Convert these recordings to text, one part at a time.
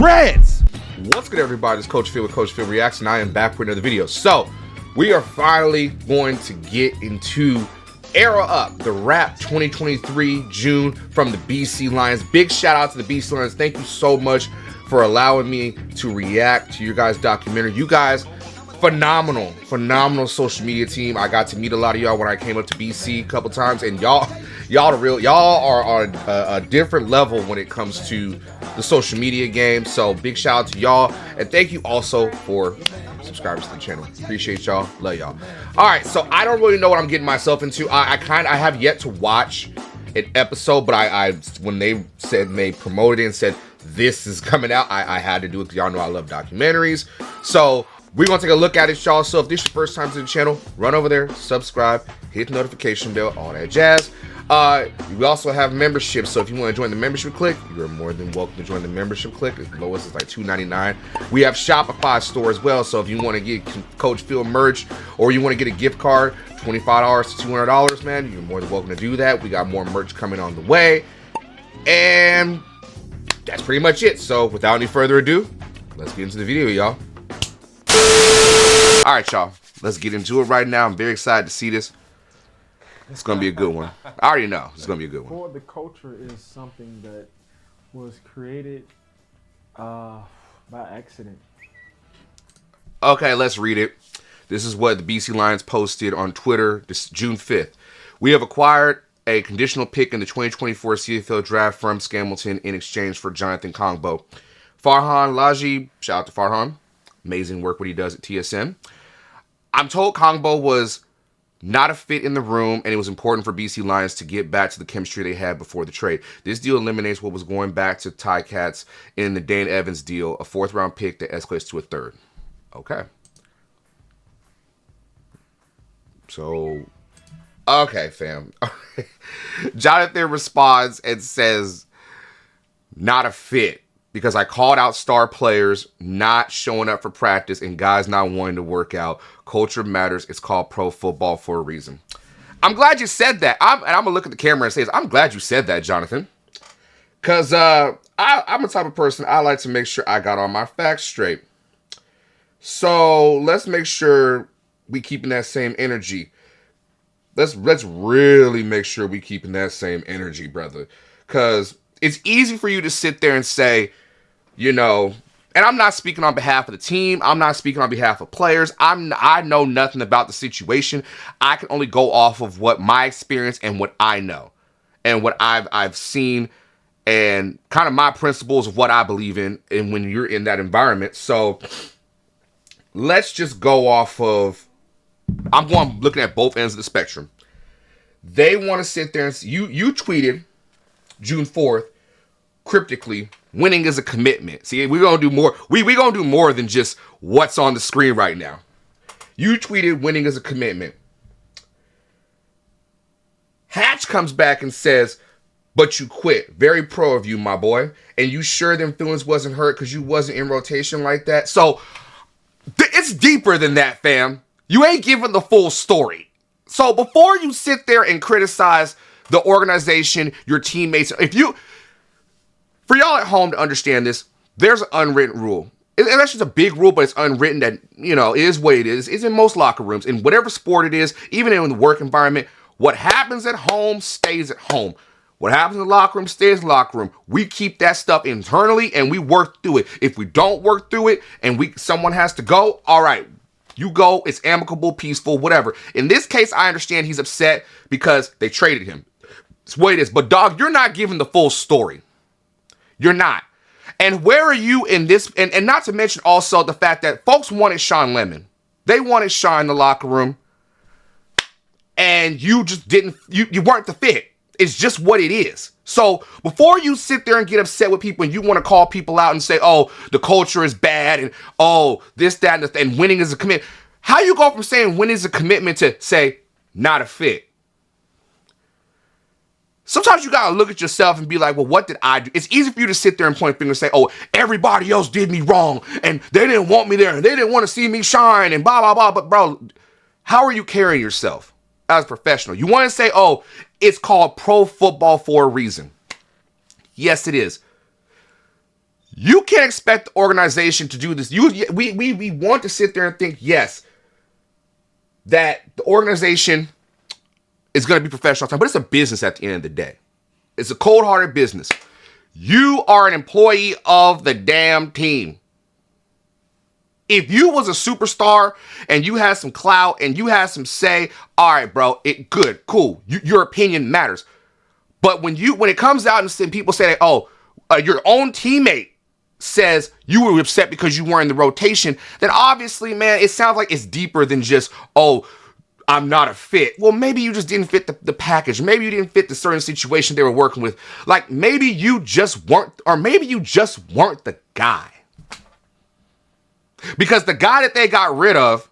Dreads! What's good, everybody? It's Coach Phil with Coach Phil Reacts, and I am back for another video. So, we are finally going to get into Era Up, the Wrap 2023 June from the BC Lions. Big shout out to the BC Lions. Thank you so much for allowing me to react to your guys' documentary. You guys, phenomenal social media team. I got to meet a lot of y'all when I came up to BC a couple times, and y'all are on a different level when it comes to the social media game. So big shout out to y'all, and thank you also for subscribers to the channel. Appreciate y'all, love y'all. All right, so I don't really know what I'm getting myself into. I have yet to watch an episode, but I when they promoted it and said this is coming out, I had to do it because y'all know I love documentaries. So we're gonna take a look at it, y'all. So if this is your first time to the channel, run over there, subscribe, hit the notification bell, all that jazz. We also have memberships, so if you want to join the membership clique, you're more than welcome to join the membership clique. As low as it's like $2.99. We have Shopify store as well, so if you want to get Coach Phil merch or you want to get a gift card, $25 to $200, man, you're more than welcome to do that. We got more merch coming on the way, and that's pretty much it. So without any further ado, let's get into the video, y'all. All right, y'all, let's get into it right now. I'm very excited to see this. It's going to be a good one. I already know it's going to be a good one. For the culture is something that was created by accident. Okay, let's read it. This is what the BC Lions posted on Twitter this June 5th. We have acquired a conditional pick in the 2024 CFL draft from Scamilton in exchange for Jonathan Kongbo. Farhan Laji, shout out to Farhan. Amazing work what he does at TSM. I'm told Kongbo was not a fit in the room, and it was important for BC Lions to get back to the chemistry they had before the trade. This deal eliminates what was going back to Ticats in the Dane Evans deal, a 4th-round pick that escalates to a 3rd. Okay. So, okay, fam. Jonathan responds and says, not a fit, because I called out star players not showing up for practice and guys not wanting to work out. Culture matters. It's called pro football for a reason. I'm glad you said that. I'm going to look at the camera and say, I'm glad you said that, Jonathan. Because I'm the type of person, I like to make sure I got all my facts straight. So let's make sure we keeping that same energy. Let's really make sure we keeping that same energy, brother. Because it's easy for you to sit there and say, you know, and I'm not speaking on behalf of the team. I'm not speaking on behalf of players. I know nothing about the situation. I can only go off of what my experience and what I know and what I've seen and kind of my principles of what I believe in and when you're in that environment. So let's just go off of, I'm looking at both ends of the spectrum. They want to sit there and see, you tweeted June 4th, cryptically, winning is a commitment. See, we're going to do more. We're going to do more than just what's on the screen right now. You tweeted winning is a commitment. Hatch comes back and says, but you quit. Very pro of you, my boy. And you sure them feelings wasn't hurt because you wasn't in rotation like that? So, it's deeper than that, fam. You ain't giving the full story. So, before you sit there and criticize the organization, your teammates, for y'all at home to understand this, there's an unwritten rule. And that's just a big rule, but it's unwritten that, you know, it is what it is. It's in most locker rooms. In whatever sport it is, even in the work environment, what happens at home stays at home. What happens in the locker room stays in the locker room. We keep that stuff internally and we work through it. If we don't work through it and someone has to go, all right, you go. It's amicable, peaceful, whatever. In this case, I understand he's upset because they traded him. It's what it is. But, dog, you're not giving the full story. You're not. And where are you in this? And not to mention also the fact that folks wanted Sean Lemon. They wanted Sean in the locker room. And you just didn't, you weren't the fit. It's just what it is. So before you sit there and get upset with people and you want to call people out and say, oh, the culture is bad and oh, this, that, and winning is a commitment. How you go from saying winning is a commitment to say not a fit? Sometimes you got to look at yourself and be like, well, what did I do? It's easy for you to sit there and point fingers and say, oh, everybody else did me wrong and they didn't want me there and they didn't want to see me shine and blah, blah, blah. But, bro, how are you carrying yourself as a professional? You want to say, oh, it's called pro football for a reason. Yes, it is. You can't expect the organization to do this. We want to sit there and think, yes, that the organization is going to be professional time, but it's a business at the end of the day. It's a cold-hearted business. You are an employee of the damn team. If you was a superstar and you had some clout and you had some say, all right, bro, good, cool. Your opinion matters. But when it comes out and people say, your own teammate says you were upset because you weren't in the rotation, then obviously, man, it sounds like it's deeper than just, I'm not a fit. Well, maybe you just didn't fit the package. Maybe you didn't fit the certain situation they were working with. Like, maybe you just weren't the guy. Because the guy that they got rid of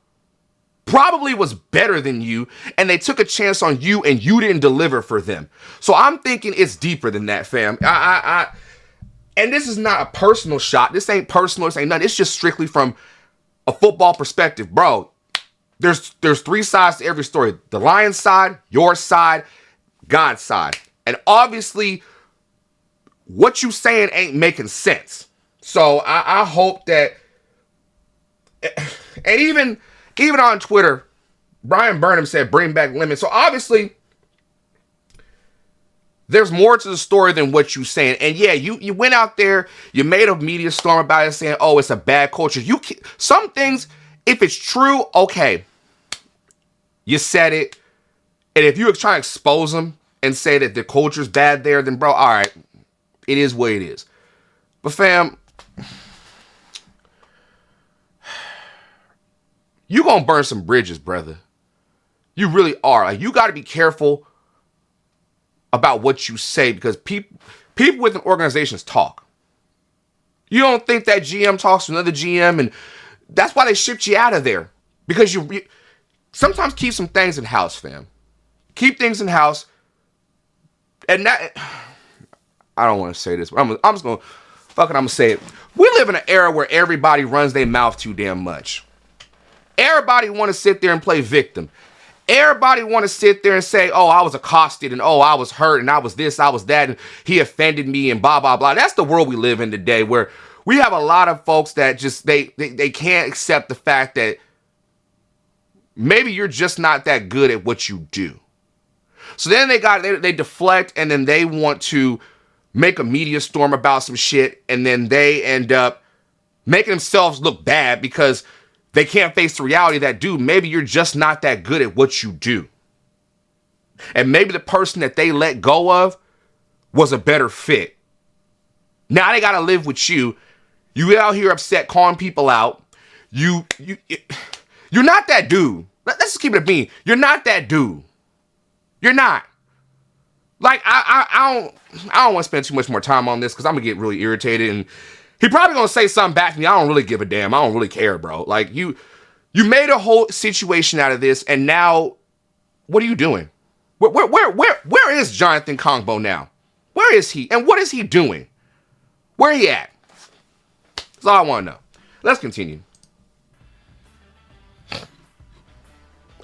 probably was better than you, and they took a chance on you, and you didn't deliver for them. So I'm thinking it's deeper than that, fam. And this is not a personal shot. This ain't personal. This ain't nothing. It's just strictly from a football perspective, bro. There's three sides to every story. The Lions side, your side, God's side. And obviously, what you saying ain't making sense. So I hope that, and even on Twitter, Brian Burnham said, bring back limits. So obviously, there's more to the story than what you're saying. And yeah, you went out there, you made a media storm about it saying, it's a bad culture. Some things, if it's true, okay. You said it. And if you're trying to expose them and say that the culture's bad there, then bro, all right, it is what it is. But fam, you gonna burn some bridges, brother. You really are. Like, you got to be careful about what you say, because people within organizations talk. You don't think that GM talks to another GM, and that's why they shipped you out of there. Because you sometimes keep some things in house, fam. Keep things in house. And that, I don't want to say this, but I'm just going to say it. We live in an era where everybody runs their mouth too damn much. Everybody want to sit there and play victim. Everybody want to sit there and say, I was accosted, and I was hurt, and I was this, I was that, and he offended me, and blah, blah, blah. That's the world we live in today, where we have a lot of folks that just, they can't accept the fact that maybe you're just not that good at what you do. So then they deflect, and then they want to make a media storm about some shit, and then they end up making themselves look bad because they can't face the reality that, dude, maybe you're just not that good at what you do. And maybe the person that they let go of was a better fit. Now they got to live with you. You out here upset, calling people out. You're not that dude. Let's just keep it a bean. You're not that dude. You're not. Like, I don't want to spend too much more time on this because I'm going to get really irritated, and he probably going to say something back to me. I don't really give a damn. I don't really care, bro. Like, you made a whole situation out of this, and now what are you doing? Where is Jonathan Kongbo now? Where is he? And what is he doing? Where he at? That's all I want to know. Let's continue.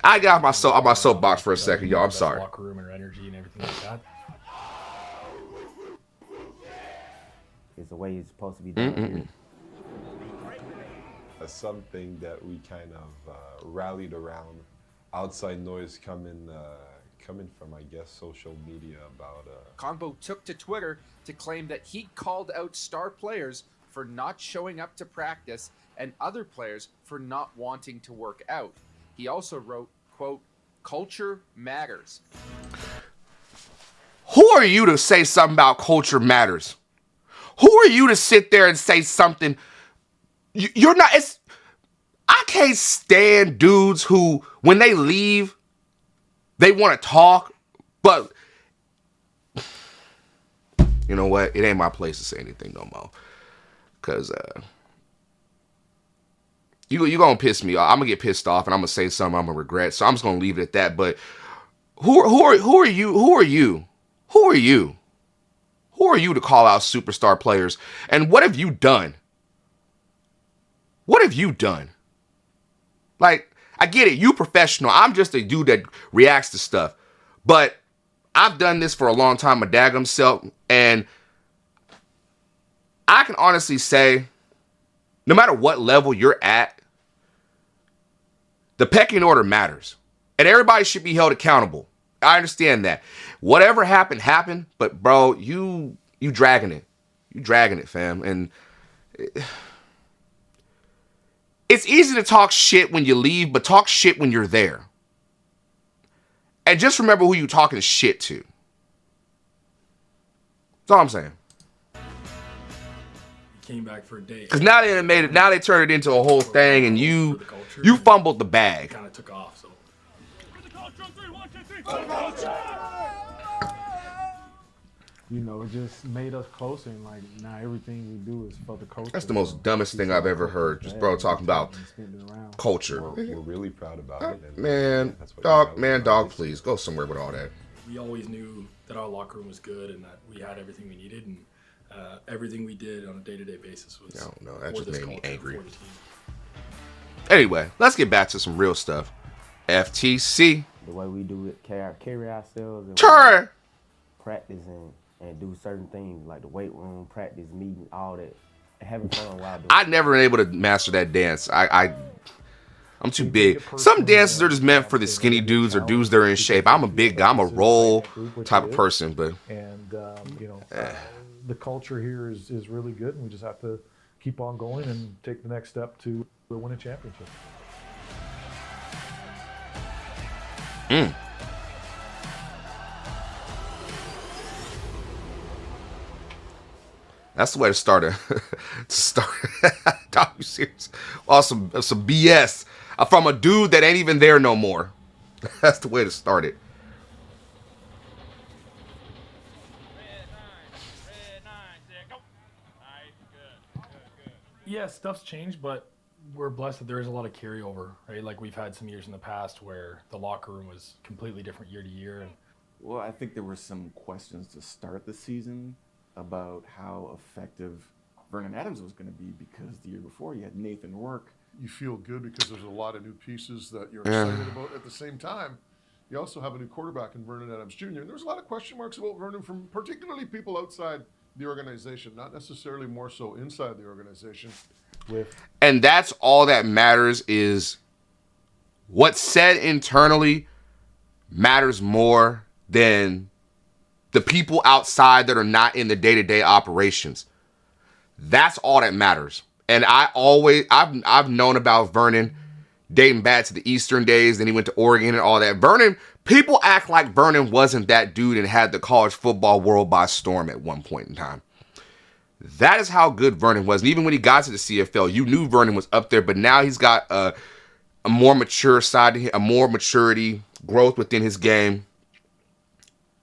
I got my soapbox for a second, y'all. I'm sorry. Locker room and energy and everything like that. It's the way it's supposed to be done. That's something that we kind of rallied around. Outside noise coming from, I guess, social media about. Kongbo took to Twitter to claim that he called out star players for not showing up to practice and other players for not wanting to work out. He also wrote, quote, "Culture matters." Who are you to say something about culture matters? Who are you to sit there and say something? You're not. I can't stand dudes who, when they leave, they want to talk, but you know what? It ain't my place to say anything no more. Because you going to piss me off. I'm going to get pissed off, and I'm going to say something I'm going to regret. So I'm just going to leave it at that. But who are you? Who are you? Who are you? Who are you to call out superstar players? And what have you done? What have you done? Like, I get it. You professional. I'm just a dude that reacts to stuff. But I've done this for a long time, my daggum self. And I can honestly say, no matter what level you're at, the pecking order matters. And everybody should be held accountable. I understand that. Whatever happened, happened. But, bro, you dragging it. You dragging it, fam. And it's easy to talk shit when you leave, but talk shit when you're there. And just remember who you talking shit to. That's all I'm saying. Came back for a day. Because now they made it. Now they turned it into a whole thing, and you fumbled the bag. Kind of took off. So You know, it just made us closer, and like now everything we do is for the culture. That's the most dumbest thing I've ever heard. Just bro talking about culture. We're really proud about it. And Man, that's what dog, please go somewhere with all that. we always knew that our locker room was good and that we had everything we needed, and everything we did on a day-to-day basis was. I don't know. That for just this made me culture, angry. for the team. Anyway, let's get back to some real stuff. FTC. The way we do it, carry ourselves, and Turn. practice and do certain things like the weight room, practice, meeting, all that, and having fun while doing I've never been able to master that dance. I'm too big. Some dances are just meant for the skinny dudes or dudes that are in shape. I'm a big guy. I'm a roll type of person, but And the culture here is really good, and we just have to keep on going and take the next step to win a championship. that's the way to start a docuseries. Well, some BS from a dude that ain't even there no more. That's the way to start it. Yeah, stuff's changed, but we're blessed that there is a lot of carryover, right? Like we've had some years in the past where the locker room was completely different year to year, and Well, I think there were some questions to start the season about how effective Vernon Adams was going to be, because the year before you had Nathan Rourke. You feel good because there's a lot of new pieces that you're excited about. At the same time, you also have a new quarterback in Vernon Adams Jr. And there's a lot of question marks about Vernon from particularly people outside the organization, not necessarily more so inside the organization. And that's all that matters, is what's said internally matters more than the people outside that are not in the day-to-day operations. That's all that matters. And I've known about Vernon dating back to the Eastern days. Then he went to Oregon and all that. Vernon, people act like Vernon wasn't that dude and had the college football world by storm at one point in time. That is how good Vernon was. And even when he got to the CFL, you knew Vernon was up there, but now he's got a more mature side to him, a more maturity, growth within his game.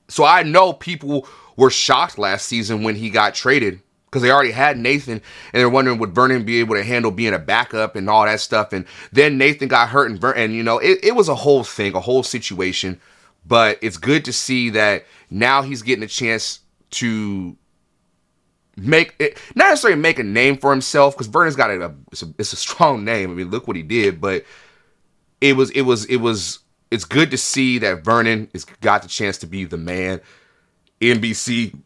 So I know people were shocked last season when he got traded, because they already had Nathan, and they're wondering, would Vernon be able to handle being a backup and all that stuff. And then Nathan got hurt, and you know, it was a whole thing, a whole situation. But it's good to see that now he's getting a chance to make it, not necessarily make a name for himself, because Vernon's got it's a strong name. I mean, look what he did. But it's good to see that Vernon has got the chance to be the man in BC.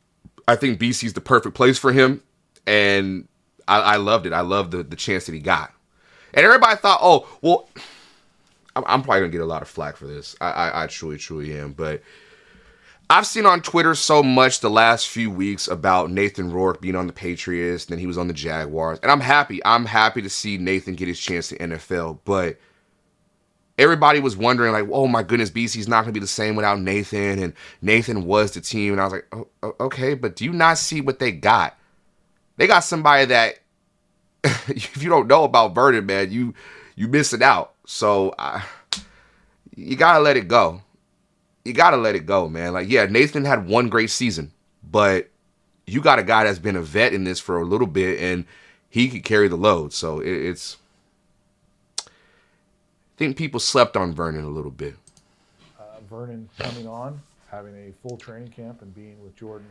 I think BC is the perfect place for him, and I loved it. I loved the chance that he got. And everybody thought, oh, well, I'm probably going to get a lot of flack for this. I truly am. But I've seen on Twitter so much the last few weeks about Nathan Rourke being on the Patriots, then he was on the Jaguars. And I'm happy. I'm happy to see Nathan get his chance to NFL. But everybody was wondering, like, oh my goodness, BC's not going to be the same without Nathan, and Nathan was the team. And I was like, oh, okay, but do you not see what they got? They got somebody that, if you don't know about Vernon, man, you missing out. So you got to let it go. You got to let it go, man. Like, yeah, Nathan had one great season, but you got a guy that's been a vet in this for a little bit, and he could carry the load. So it's... I think people slept on Vernon a little bit. Vernon coming on, having a full training camp and being with Jordan,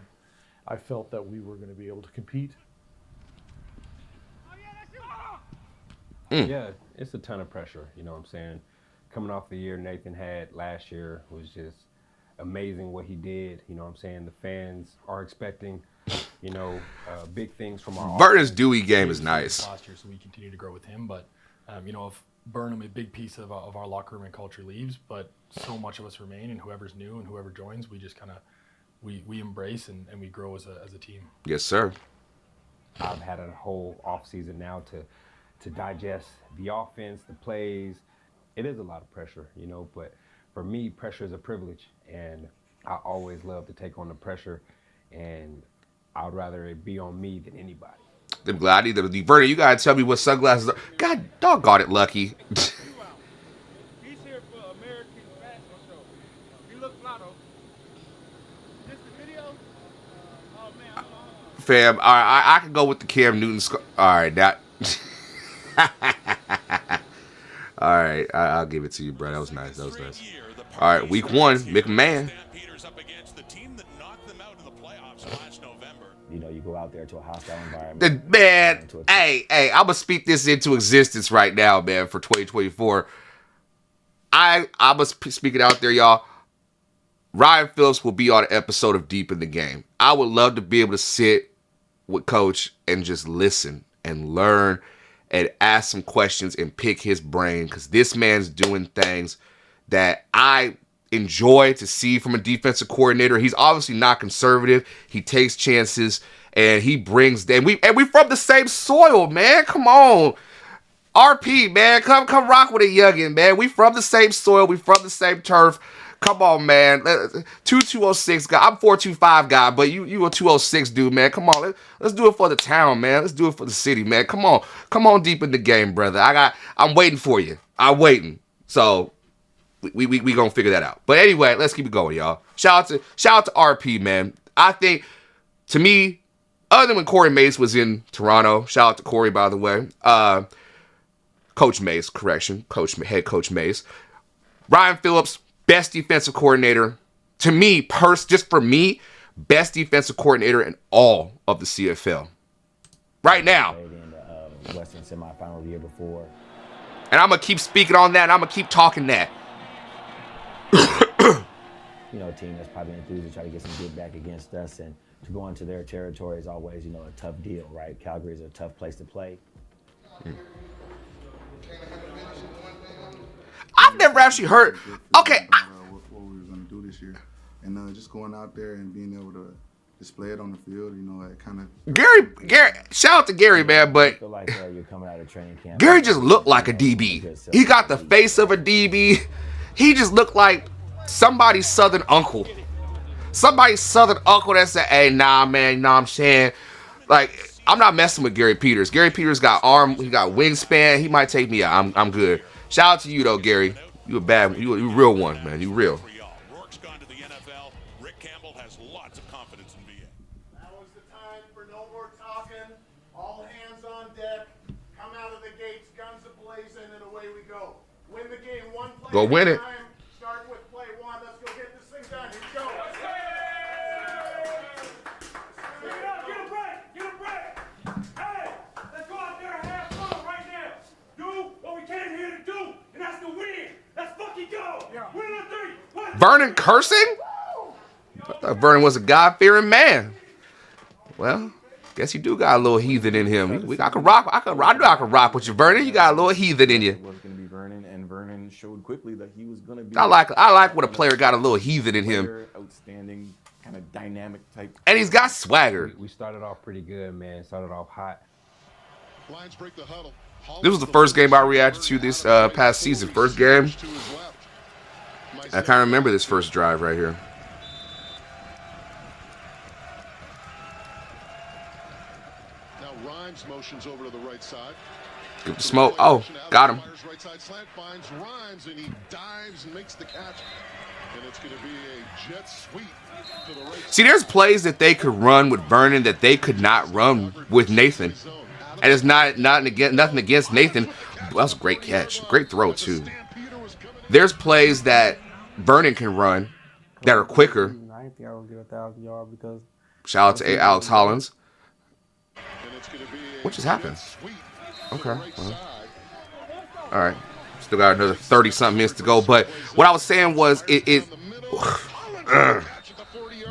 I felt that we were going to be able to compete. Yeah, it's a ton of pressure, you know what I'm saying? Coming off the year Nathan had last year was just amazing what he did, you know what I'm saying? The fans are expecting, You know, big things from our Vernon's offense. Dewey game is nice. Last year, so we continue to grow with him. But you know, if Burnham, a big piece of our locker room and culture, leaves, but so much of us remain, and whoever's new and whoever joins, we just kind of we embrace and we grow as a team. Yes, sir. I've had a whole off season now to digest the offense, the plays. It is a lot of pressure, you know, but for me, pressure is a privilege, and I always love to take on the pressure, and I would rather it be on me than anybody. I'm glad either. Vernon, you gotta tell me what sunglasses are. God doggone it, Lucky. He's here for American Fashion Show. You look fly though. This the video? Oh man, Fam, all right, I can go with the Cam Newton. All right, that. All right, I'll give it to you, bro. That was nice. That was nice. All right, week 1, McMahon. You know, you go out there to a hostile environment. Man, hey, I'm gonna speak this into existence right now, man, for 2024. I'm gonna speak it out there, y'all. Ryan Phillips will be on an episode of Deep in the Game. I would love to be able to sit with Coach and just listen and learn and ask some questions and pick his brain, because this man's doing things that I enjoy to see from a defensive coordinator. He's obviously not conservative. He takes chances and he brings them. We from the same soil, man. Come on. RP, man. Come rock with a youngin, man. We from the same soil. We from the same turf. Come on, man. 2206 guy. I'm 425 guy, but you a 206 dude, man. Come on. Let's do it for the town, man. Let's do it for the city, man. Come on deep in the game, brother. I'm waiting for you. I'm waiting. So we gonna figure that out. But anyway, let's keep it going, y'all. Shout out to RP, man. I think, to me, other than when Corey Mace was in Toronto, shout out to Corey, by the way. Coach Mace, correction. Head Coach Mace. Ryan Phillips, best defensive coordinator. To me, just for me, best defensive coordinator in all of the CFL. Right now. In the Western semifinal the year before. And I'm going to keep speaking on that, and I'm going to keep talking that. You know, a team that's probably enthused to try to get some get back against us, and to go into their territory is always, you know, a tough deal, right? Calgary is a tough place to play. I've never actually heard. Okay. What we were going to do this year. And just going out there and being able to display it on the field, you know, it kind of. Gary, shout out to Gary, man, but I feel like you're coming out of training camp. Gary just looked like a DB. He got the face of a DB. He just looked like somebody's southern uncle. Somebody's southern uncle that said, hey, nah, man, you know what I'm saying? Like, I'm not messing with Gary Peters. Gary Peters got he got wingspan. He might take me out. I'm good. Shout out to you, though, Gary. You a real one, man. You real. Rourke's gone to the NFL. Rick Campbell has lots of confidence in VA. Now is the time for no more talking. All hands on deck. Come out of the gates, guns a-blazing, and away we go. Win the game one play Go win it. time. Start with play 1. Let's go get this thing done. Here we go. Get a break. Get a break. Hey, let's go out there and have fun right now. Do what we came here to do, and that's to win. Let's fucking go. Win on 3. 1, Vernon cursing? I thought Vernon was a God-fearing man. Well, guess you do got a little heathen in him. I can rock. I knew I could rock with you, Vernon. You got a little heathen in you. It was going to be Vernon, and Vernon showed quickly that he was going to be. I like when a player got a little heathen in him. Outstanding, kind of dynamic type. And he's got swagger. We started off pretty good, man. Started off hot. Lions break the huddle. This was the first game I reacted to this past season. First game. I kind of remember this first drive right here. Now Rhymes motions over to the right side. Give the smoke. Oh, got him. Right side slant finds Rhymes, and he dives and makes the catch. And it's going to be a jet sweep to the right. See, there's plays that they could run with Vernon that they could not run with Nathan. And it's nothing against Nathan. That was a great catch. Great throw, too. There's plays that Vernon can run that are quicker. I didn't think I would get 1,000 yards because. Shout out to Alex Hollins. What just happened? Okay. Well. All right. Still got another 30-something minutes to go. But what I was saying was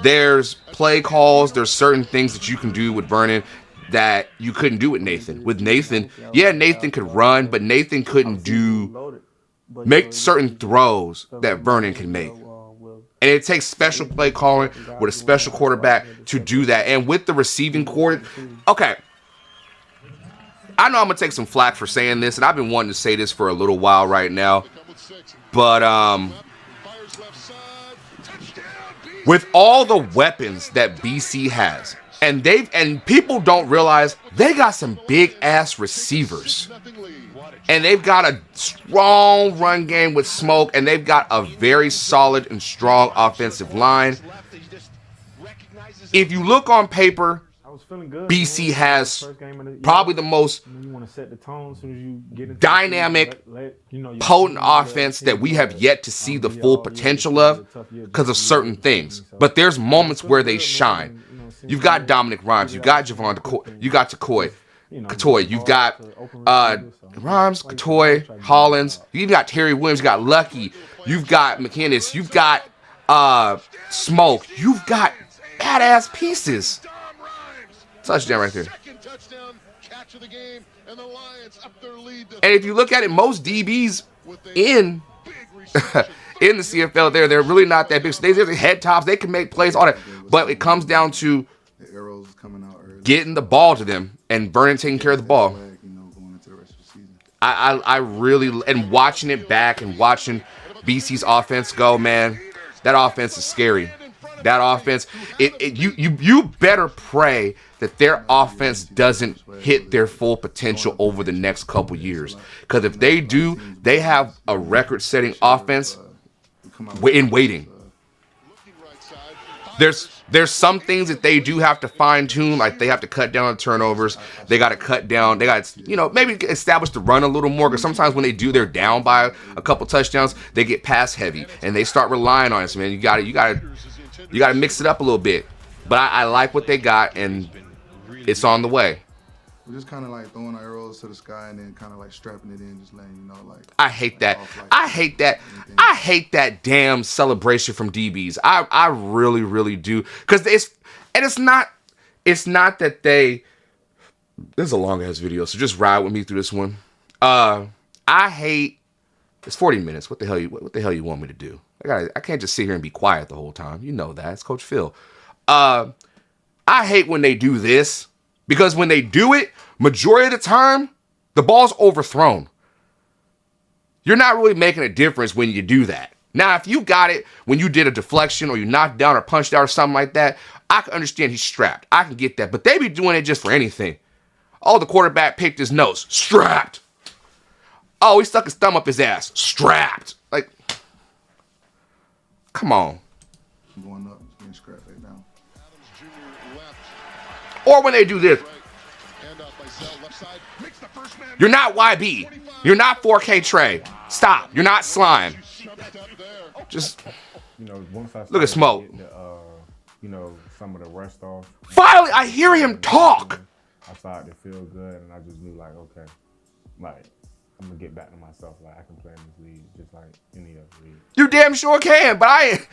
there's play calls, there's certain things that you can do with Vernon that you couldn't do with Nathan. With Nathan, yeah, Nathan could run, but Nathan couldn't make certain throws that Vernon can make. And it takes special play calling with a special quarterback to do that. And with the receiving core, okay, I know I'm going to take some flack for saying this, and I've been wanting to say this for a little while right now. But with all the weapons that BC has, and people don't realize they got some big ass receivers. And they've got a strong run game with Smoke, and they've got a very solid and strong offensive line. If you look on paper, BC has probably the most dynamic, potent offense that we have yet to see the full potential of because of certain things. But there's moments where they shine. You've got Dominic Rhymes, you've got Javon, you got Katoy, you've got Rhymes, Katoy, Hollins, you've got Terry Williams, you got Lucky, you've got McInnes, you've got Smoke, you've got badass pieces. Touchdown right there. And if you look at it, most DBs in in the CFL, they're really not that big. So they're head tops. They can make plays, all that. But it comes down to getting the ball to them and Vernon taking care of the ball. I really, and watching it back and watching BC's offense go, man, that offense is scary. That offense, you better pray that their offense doesn't hit their full potential over the next couple years. Because if they do, they have a record-setting offense in waiting. There's some things that they do have to fine-tune, like they have to cut down on turnovers. They got to cut down. They got to, maybe establish the run a little more. Because sometimes when they do, they're down by a couple touchdowns. They get pass heavy and they start relying on us. Man, you got to mix it up a little bit. But I like what they got, and it's on the way. We're just kind of like throwing our arrows to the sky and then kind of like strapping it in, just letting like. I hate that. I hate that. I hate that damn celebration from DBs. I really, really do. Because it's not that they. This is a long ass video, so just ride with me through this one. I hate. It's 40 minutes. What the hell you want me to do? I can't just sit here and be quiet the whole time. You know that. It's Coach Phil. I hate when they do this. Because when they do it, majority of the time, the ball's overthrown. You're not really making a difference when you do that. Now, if you got it when you did a deflection or you knocked down or punched out or something like that, I can understand he's strapped. I can get that. But they be doing it just for anything. Oh, the quarterback picked his nose. Strapped. Oh, he stuck his thumb up his ass. Strapped. Like, come on. Going up, getting scrapped right now. Or when they do this. You're not YB. You're not 4K Trey. Stop. You're not Slime. Just once I look at Smoke. Some of the rest off. Finally, I hear him talk. I started to feel good, and I just knew, like, okay, like, I'm going to get back to myself. Like, I can play in this league just like any other league. You damn sure can, but I ain't.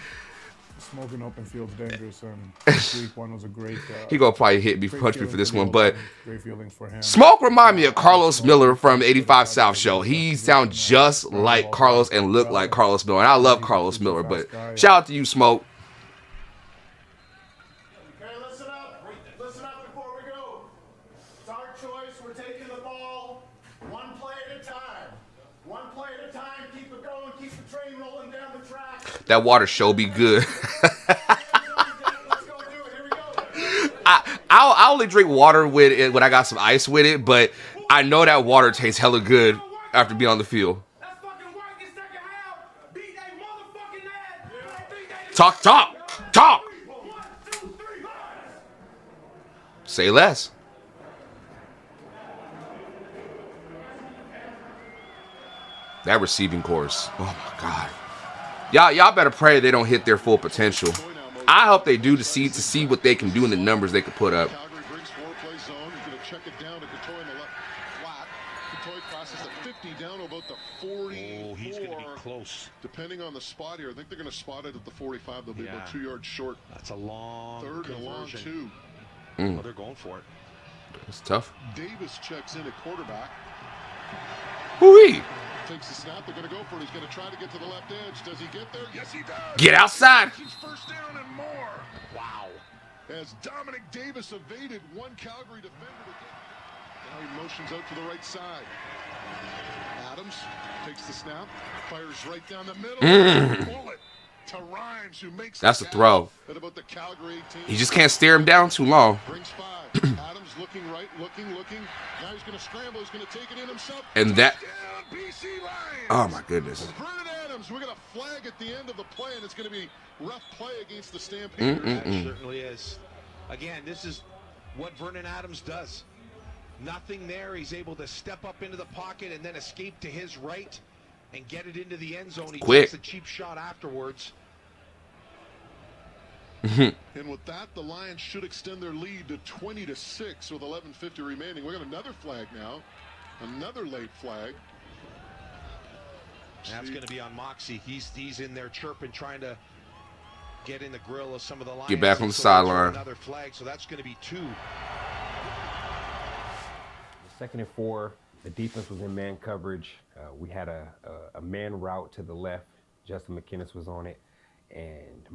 Smoking open field's dangerous, and week one was a great. He gonna probably punch me for this one, but great feeling for him. Smoke remind me of Carlos Miller from 85 South Show. He sounds just like Carlos and look like Carlos Miller, and I love Carlos Miller. But shout out to you, Smoke. Okay, listen up. Listen up before we go. It's our choice. We're taking the ball one play at a time. One play at a time. Keep it going. Keep the train rolling down the track. That water show be good. I only drink water with it when I got some ice with it, but I know that water tastes hella good after being on the field. Talk. Say less. That receiving course. Oh my God. Y'all better pray they don't hit their full potential. I hope they do to see what they can do in the numbers they can put up. crosses the 50 down to about the 40. Oh, he's going to be close. Depending on the spot here, I think they're going to spot it at the 45. They'll be Yeah. about 2 yards short. That's a long Third and a long conversion. 2. Well, they're going for it. It's tough. Davis checks in at quarterback. Whoo-wee. Takes the snap. They're going to go for it. He's going to try to get to the left edge. Does he get there? Yes, he does. Get outside. He's first down and more. Wow. As Dominic Davis evaded one Calgary defender. Now he motions out to the right side. Adams takes the snap, fires right down the middle. Bullet to Rhymes, who makes That's a throw. at about the Calgary 18. You just can't stare him down too long. Brings 5. Adams looking right, looking. Now he's going to scramble. He's going to take it in himself. And that. BC Lions. Oh my goodness. Vernon Adams, we're going to flag at the end of the play, and it's going to be rough play against the Stampeders. It certainly is. Again, this is what Vernon Adams does. Nothing there. He's able to step up into the pocket and then escape to his right and get it into the end zone. He takes a cheap shot afterwards. And with that, the Lions should extend their lead to 20-6 with 11:50 remaining. We got another flag now. Another late flag. That's going to be on Moxie. He's in there chirping, trying to get in the grill of some of the Lions. Get back on the sideline. Another flag, so that's going to be 2. 2nd and 4, the defense was in man coverage. We had a man route to the left. Justin McInnes was on it, and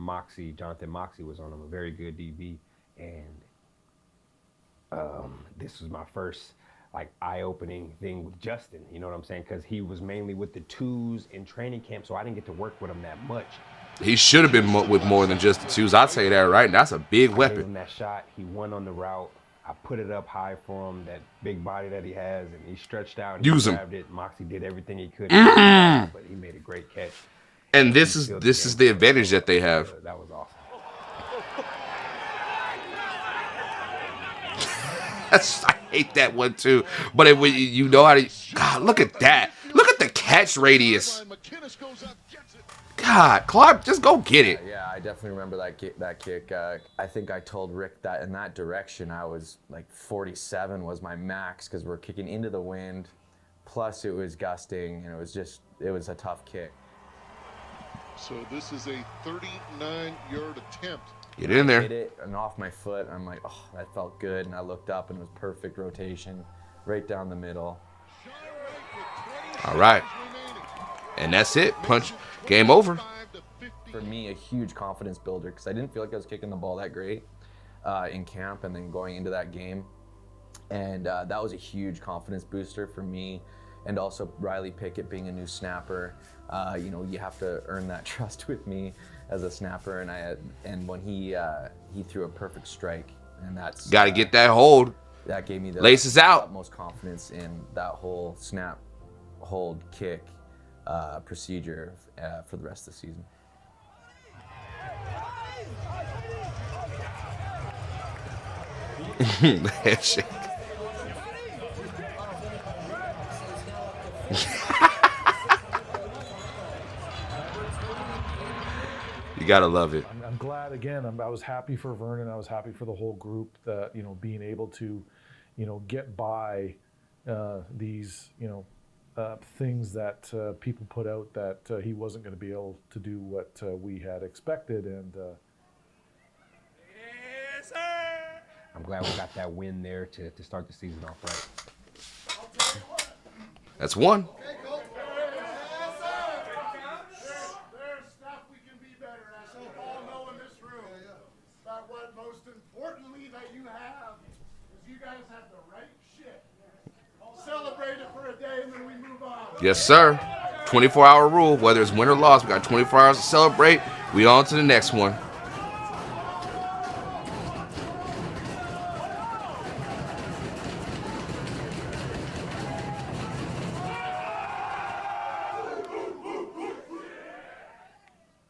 Jonathan Moxie was on him, a very good DB. And this was my first eye-opening thing with Justin, you know what I'm saying? Because he was mainly with the 2s in training camp, so I didn't get to work with him that much. He should have been with more than just the 2s. I'll tell you that right now. That's a big I weapon. gave him that shot. He won on the route. I put it up high for him, that big body that he has, and he stretched out and Use he him. grabbed it. Moxie did everything he could, but he made a great catch. And this is the advantage that they have. That was awesome. I hate that one too. But you know how to. God, look at that. Look at the catch radius. God, Clark, just go get it. Yeah, I definitely remember that kick. I think I told Rick that in that direction I was like 47 was my max because we're kicking into the wind. Plus it was gusting and it was a tough kick. So this is a 39-yard attempt. Get in there. I hit it and off my foot. I'm like, oh, that felt good. And I looked up and it was perfect rotation right down the middle. All right. And that's it. Punch. Game over. For me, a huge confidence builder because I didn't feel like I was kicking the ball that great in camp and then going into that game. And that was a huge confidence booster for me. And also Riley Pickett being a new snapper. You have to earn that trust with me as a snapper. And when he threw a perfect strike, and that's got to get that hold. That gave me the laces out. Utmost confidence in that whole snap, hold, kick procedure for the rest of the season. Handshake. You gotta love it. I'm glad again. I was happy for Vernon. I was happy for the whole group that being able to, get by these things that people put out that he wasn't going to be able to do what we had expected, and I'm glad we got that win there to start the season off right. That's one. There's stuff we can be better at. So all know in this room. But what most importantly that you have is you guys have the right shit. Celebrate it for a day and then we move on. Yes, sir. 24-hour rule. Whether it's win or loss, we got 24 hours to celebrate. We on to the next one.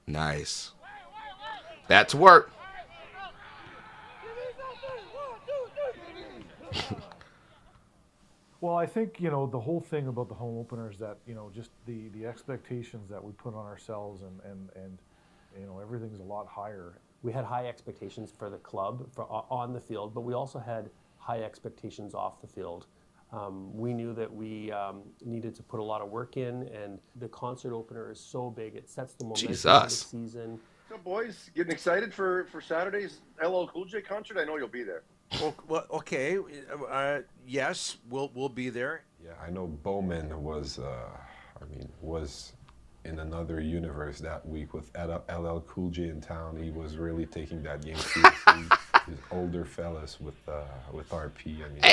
Nice. Back to work. Well, I think, the whole thing about the home opener is that, just the expectations that we put on ourselves and everything's a lot higher. We had high expectations for the club on the field, but we also had high expectations off the field We knew that we needed to put a lot of work in, and the concert opener is so big. It sets the momentum for the Jesus. season. So, boys, getting excited for Saturday's LL Cool J concert? I know you'll be there. Well, okay. Yes, we'll be there. Yeah, I know Bowman was in another universe that week with LL Cool J in town. He was really taking that game seriously. His older fellas with RP. I mean, I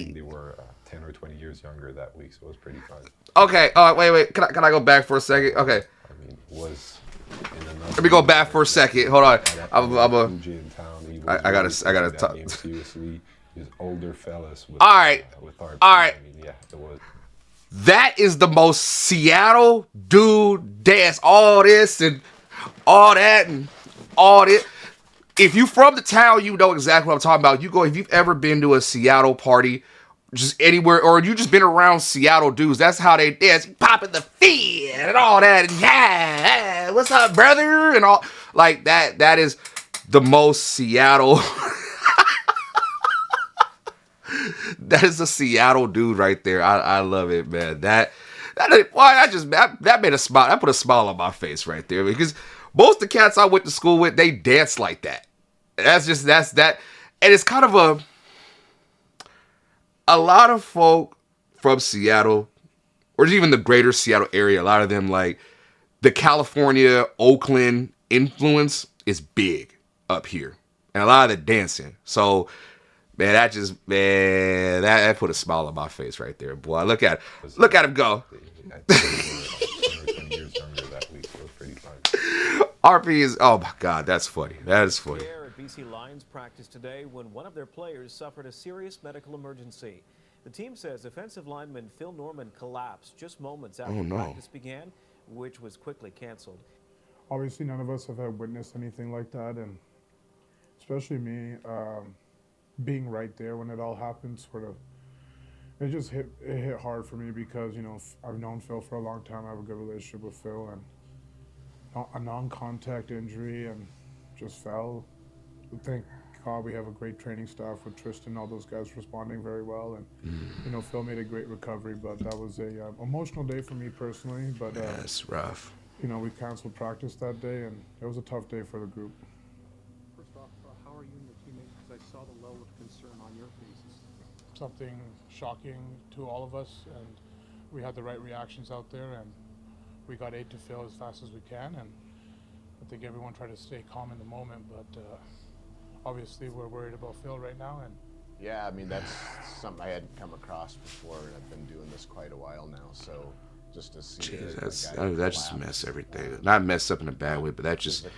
think they were 10 or 20 years younger that week, so it was pretty fun. Okay. Wait. Can I go back for a second? Okay. I mean, was in another. Let me go back for a second. Hold on. Cool J in town. He was I gotta taking talk. that game seriously. His older fellas with, All right. With RP. All right. I mean, yeah, it was. That is the most Seattle dude dance. All this and all that and all this. If you from the town, you know exactly what I'm talking about. If you've ever been to a Seattle party, just anywhere, or you just been around Seattle dudes, that's how they dance. Popping the feet and all that. And yeah, what's up, brother? And all like that. That is the most Seattle. That is a Seattle dude right there. I love it, man. That made a smile. That put a smile on my face right there, because most of the cats I went to school with, they dance like that. That's that. And it's kind of a lot of folk from Seattle, or even the greater Seattle area, a lot of them, like the California, Oakland influence is big up here. And a lot of the dancing. So, man, that put a smile on my face right there, boy. Look at him go. RP is, oh my God, that's funny. That is funny. BC Lions practice today when one of their players suffered a serious medical emergency. The team says offensive lineman Phil Norman collapsed just moments after practice began, which was quickly canceled. Obviously, none of us have witnessed anything like that, and especially me, being right there when it all happened, it just hit hard for me, because, you know, I've known Phil for a long time. I have a good relationship with Phil, and a non-contact injury, and just fell. Thank God we have a great training staff with Tristan, all those guys responding very well, and you know, Phil made a great recovery. But that was a emotional day for me personally. But that's rough. You know, we canceled practice that day, and it was a tough day for the group. First off, how are you and your teammates? Because I saw the level of concern on your faces. Something shocking to all of us, and we had the right reactions out there, and we got aid to Phil as fast as we can, and I think everyone tried to stay calm in the moment, but obviously we're worried about Phil right now. And yeah, I mean, that's something I hadn't come across before, and I've been doing this quite a while now, so just to see that just mess everything. Not mess up in a bad way, but that just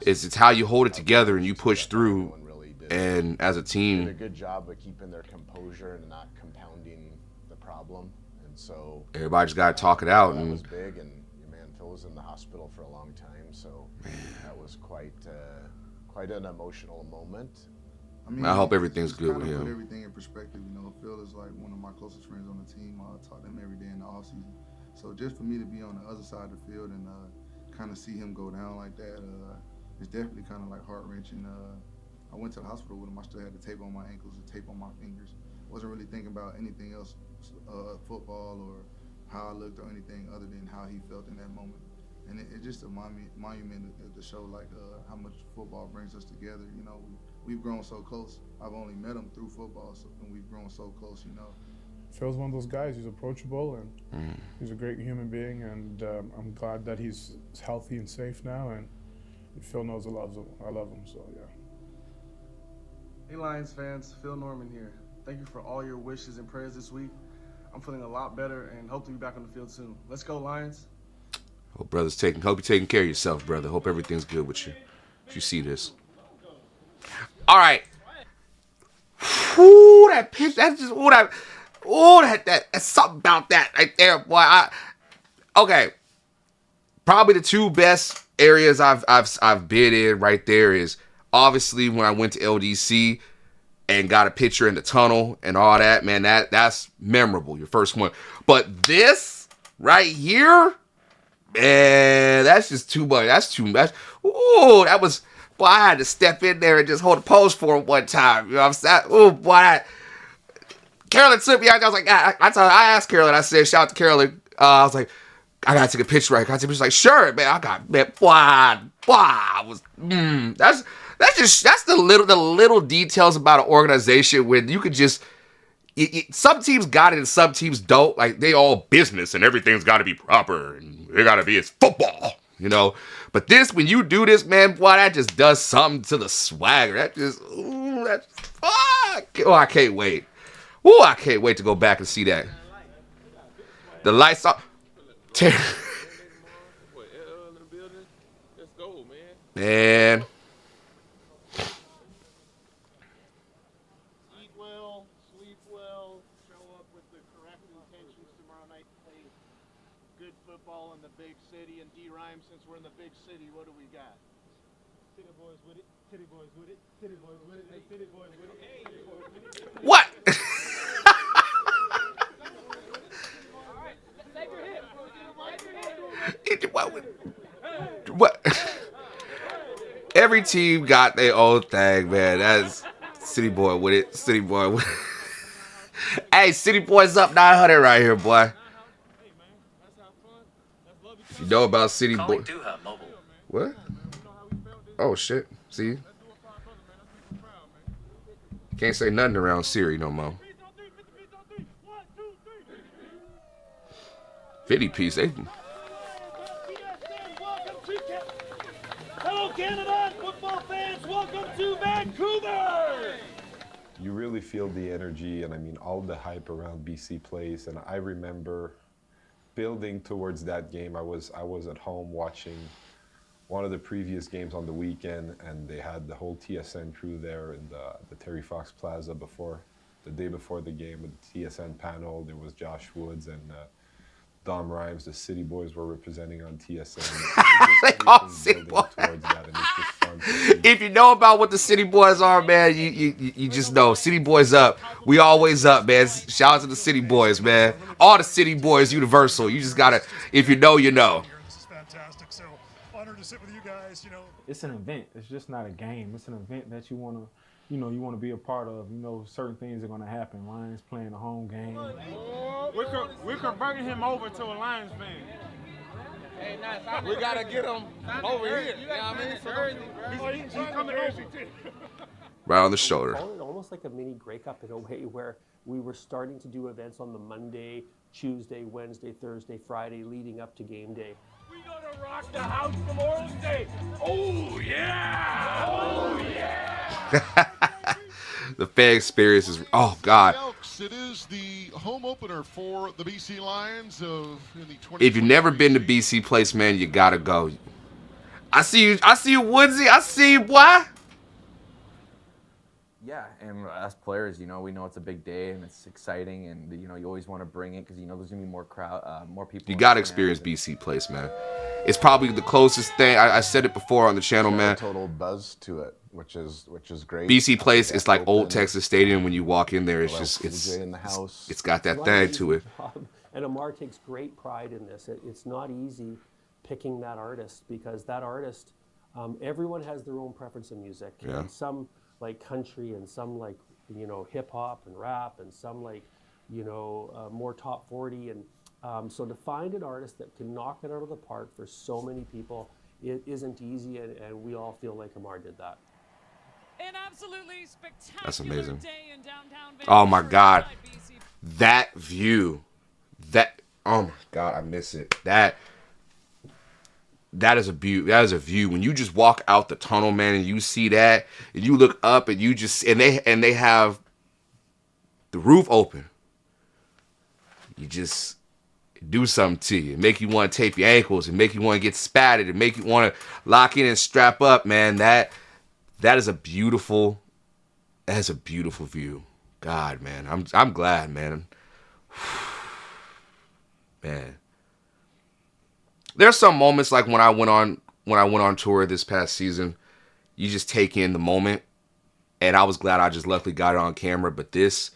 it's how you hold it together and you push through. And as a team, did a good job of keeping their composure and not compounding the problem. And so everybody just got to talk it out. That was big, and man, Phil was in the hospital for a long time, so that was quite an emotional moment. I hope everything's good with Put him. everything in perspective, you know. Phil is like one of my closest friends on the team. I talk to him every day in the off season. So just for me to be on the other side of the field and kind of see him go down like that, it's definitely kind of like heart wrenching. I went to the hospital with him. I still had the tape on my ankles, the tape on my fingers. Wasn't really thinking about anything else, football or how I looked or anything other than how he felt in that moment. And it's just a monument to show like how much football brings us together. You know, we've grown so close. I've only met him through football, and we've grown so close. You know, Phil's one of those guys. He's approachable, and he's a great human being. And I'm glad that he's healthy and safe now. And Phil knows I love him. So yeah. Hey Lions fans, Phil Norman here. Thank you for all your wishes and prayers this week. I'm feeling a lot better and hope to be back on the field soon. Let's go Lions. Hope you're taking care of yourself, brother. Hope everything's good with you. If you see this. All right. Ooh, that pitch. That's just that's something about that right there, boy. Okay. Probably the two best areas I've been in right there is obviously when I went to LDC and got a picture in the tunnel and all that, man, that's memorable, your first one. But this right here, man, that's just too much. That's too much. Ooh, that was, boy, I had to step in there and just hold a pose for it one time. You know what I'm saying? Ooh, boy, Carolyn took me out. I was like, I asked Carolyn. I said, shout out to Carolyn. I was like, I gotta take a picture, right? I gotta take a picture. She's like, sure, man. I got, man, that's the little details about an organization when you could just. Some teams got it and some teams don't. Like, they all business and everything's got to be proper and it got to be, it's football, you know. But this, when you do this, man, boy, that just does something to the swagger. That just, I can't wait. Ooh, I can't wait to go back and see that. The lights off. Man. Football in the big city, and D Rhymes, since we're in the big city, what do we got? City boys with it, city boys with it, city boys with it, city boys with it, city boys with it. What? What? Every team got their own thing, man. That's City Boy with it, City Boy with it. Hey, City Boy's up 900 right here, boy. You know about City Boy? What? Oh shit! See, can't say nothing around Siri no more. 50 piece. Hello, Canada football fans. Welcome to Vancouver. You really feel the energy, and I mean all the hype around BC Place. And I remember building towards that game. I was at home watching one of the previous games on the weekend, and they had the whole TSN crew there in the Terry Fox Plaza the day before the game with the TSN panel. There was Josh Woods and Dom Rhymes. The City Boys were representing on TSN. They call City Boys. If you know about what the City Boys are, man, you just know. City Boys up. We always up, man. Shout out to the City Boys, man. All the City Boys, universal. You just gotta, if you know, you know. This is fantastic. So honored to sit with you guys. You know, it's an event. It's just not a game. It's an event that you wanna, you want to be a part of. You know, certain things are gonna happen. Lions playing a home game. We're converting him over to a Lions fan. Hey, we gotta get him over here. You know what I mean? He's coming over. Right on the shoulder. Almost like a mini breakup in a way where we were starting to do events on the Monday, Tuesday, Wednesday, Thursday, Friday, leading up to game day. We gonna rock the house Memorial Day. Oh yeah! Oh yeah! The fan experience is, oh God. It is the home opener for the BC Lions in the 20. If you've never been to BC Place, man, you gotta go. I see you, Woodsy. I see you, boy. Yeah, and as players, we know it's a big day and it's exciting, and you always want to bring it because there's gonna be more people. You gotta experience BC Place, man. It's probably the closest thing. I said it before on the channel, man. Total buzz to it, which is great. BC Place is like old Texas Stadium. When you walk in there, it's just in the house. It's got that thing to it. And Amar takes great pride in this. It's not easy picking that artist because that artist, everyone has their own preference in music. Yeah. And some like country, and some like hip hop and rap, and some like more top 40. And so to find an artist that can knock it out of the park for so many people, it isn't easy, and we all feel like Amar did that. An absolutely spectacular That's amazing. day in downtown Vancouver. Oh my God, that view, oh my God, I miss it. That is a view. That is a view. When you just walk out the tunnel, man, and you see that, and you look up, and you just and they have the roof open. You just do something to you, make you want to tape your ankles, and make you want to get spatted, and make you want to lock in and strap up, man. That is a beautiful. That's a beautiful view. God, man, I'm glad, man. Man. There's some moments like when I went on tour this past season, you just take in the moment, and I was glad I just luckily got it on camera. But this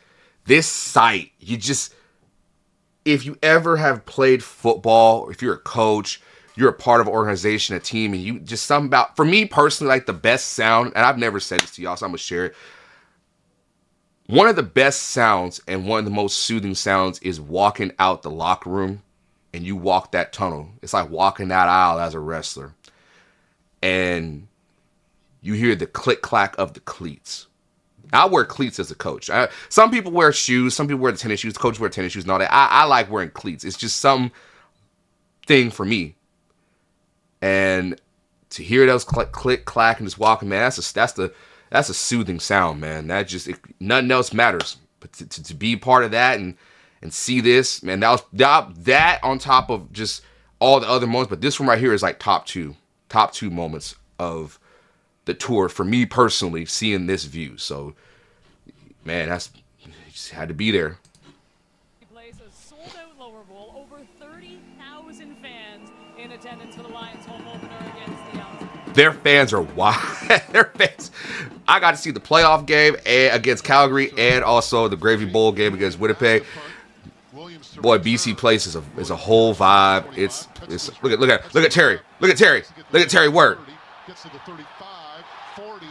sight, if you ever have played football, or if you're a coach, you're a part of an organization, a team, and you just something about, for me personally, like the best sound, and I've never said this to y'all, so I'm gonna share it. one of the best sounds and one of the most soothing sounds is walking out the locker room and you walk that tunnel. It's like walking that aisle as a wrestler. And you hear the click-clack of the cleats. I wear cleats as a coach. Some people wear shoes. Some people wear the tennis shoes. The coaches wear tennis shoes and all that. I like wearing cleats. It's just some thing for me. And to hear those click-clack and just walking, man, that's a soothing sound, man. That just nothing else matters. But to be part of that and see this, man, that on top of just all the other moments. But this one right here is like top two moments of the tour for me personally, seeing this view. So, man, just had to be there. Place a sold-out lower bowl, over 30,000 fans in attendance for the Lions home opener against the Elks. Their fans are wild. Their fans. I got to see the playoff game against Calgary and also the Gravy Bowl game against Winnipeg. Boy, BC Place is a whole vibe. It's look at Terry. Look at Terry Word. Gets to the 35, 40,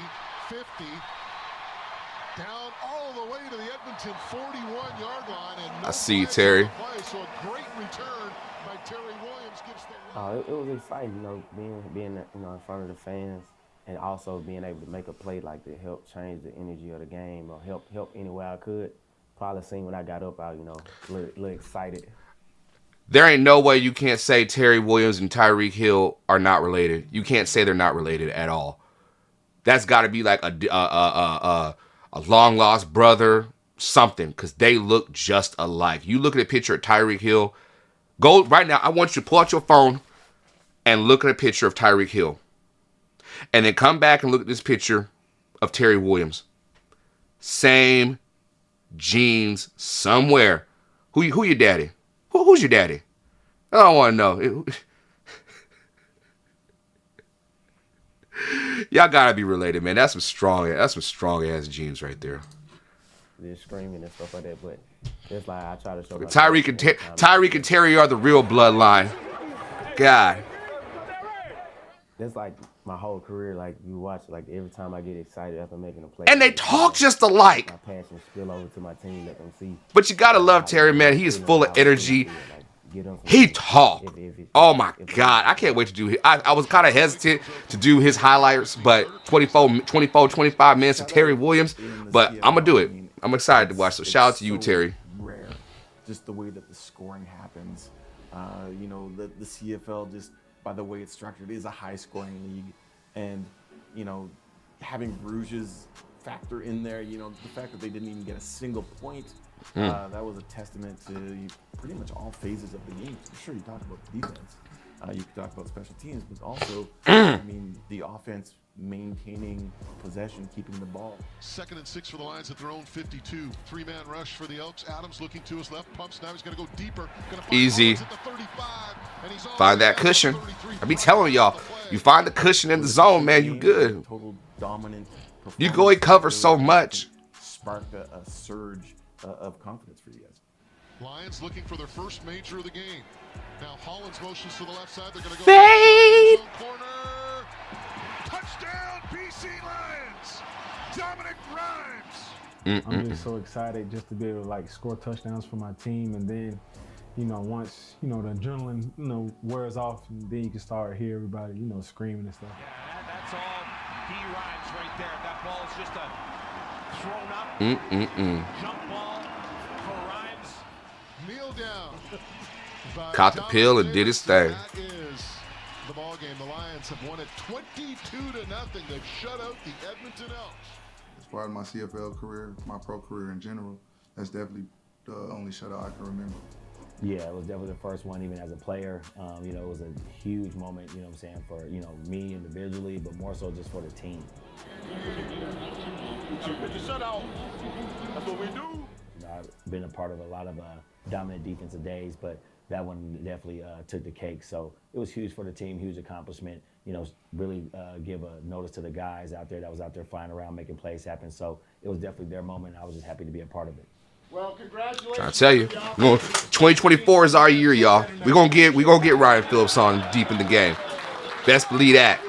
50, down all the way to the Edmonton 41-yard line. And I see you, Terry. So a great return by Terry Williams gives the it was exciting, being in front of the fans, and also being able to make a play like that help change the energy of the game or help any way I could. Probably seen when I got up, I little excited. There ain't no way you can't say Terry Williams and Tyreek Hill are not related. You can't say they're not related at all. That's got to be like a long lost brother, something, because they look just alike. You look at a picture of Tyreek Hill. Go right now. I want you to pull out your phone and look at a picture of Tyreek Hill, and then come back and look at this picture of Terry Williams. Same jeans somewhere. Who your daddy? Who's your daddy? I don't want to know. Y'all gotta be related, man. That's some strong ass jeans right there. They're screaming and stuff like that, but it's like I try to show. Tyreek and Terry are the real bloodline. God. That's like my whole career. Like you watch, like every time I get excited after making a play. And they talk just alike. My passion spill over to my team, let them see. But you gotta love Terry, man. He is full of energy. He talk. Oh my God. I can't wait to do it. I was kind of hesitant to do his highlights, but 25 minutes of Terry Williams. But I'm gonna do it. I'm excited to watch. So shout out to you, Terry. Rare, just the way that the scoring happens. The CFL, just by the way it's structured, is a high-scoring league, and having Bruges factor in there, the fact that they didn't even get a single point, that was a testament to pretty much all phases of the game. For sure, you talked about the defense, you could talk about special teams, but also, the offense maintaining possession, keeping the ball. 2nd and 6 for the Lions at their own 52. 3-man rush for the Elks. Adams looking to his left, pumps now. He's going to go deeper. Easy. Find that cushion. I be telling y'all, you find the cushion in the zone, man, you good. Total dominant. You go and cover so much. Sparked a surge of confidence for you guys. Lions looking for their first major of the game. Now Holland's motions to the left side. They're going to go fade. Corner. Touchdown, BC Lions. Dominic Rhymes. I'm just so excited just to be able to score touchdowns for my team, and then, once the adrenaline wears off, and then you can start hear everybody screaming and stuff. Yeah, that's all D Rhymes right there. That ball is just a thrown up jump ball for Rhymes. Kneel down. Caught the pill and did his thing. That is the ball game. The Lions have won it 22-0. They've shut out the Edmonton Elks. As far as my CFL career, my pro career in general, that's definitely the only shutout I can remember. Yeah, it was definitely the first one, even as a player. It was a huge moment, for, me individually, but more so just for the team. It's a shutout. That's what we do. I've been a part of a lot of dominant defensive days, but that one definitely took the cake. So it was huge for the team, huge accomplishment. Really give a notice to the guys out there that was out there flying around, making plays happen. So it was definitely their moment. I was just happy to be a part of it. Well, congratulations. Trying to tell you, 2024 is our year, y'all. We're gonna get Ryan Phillips on deep in the game. Best believe that.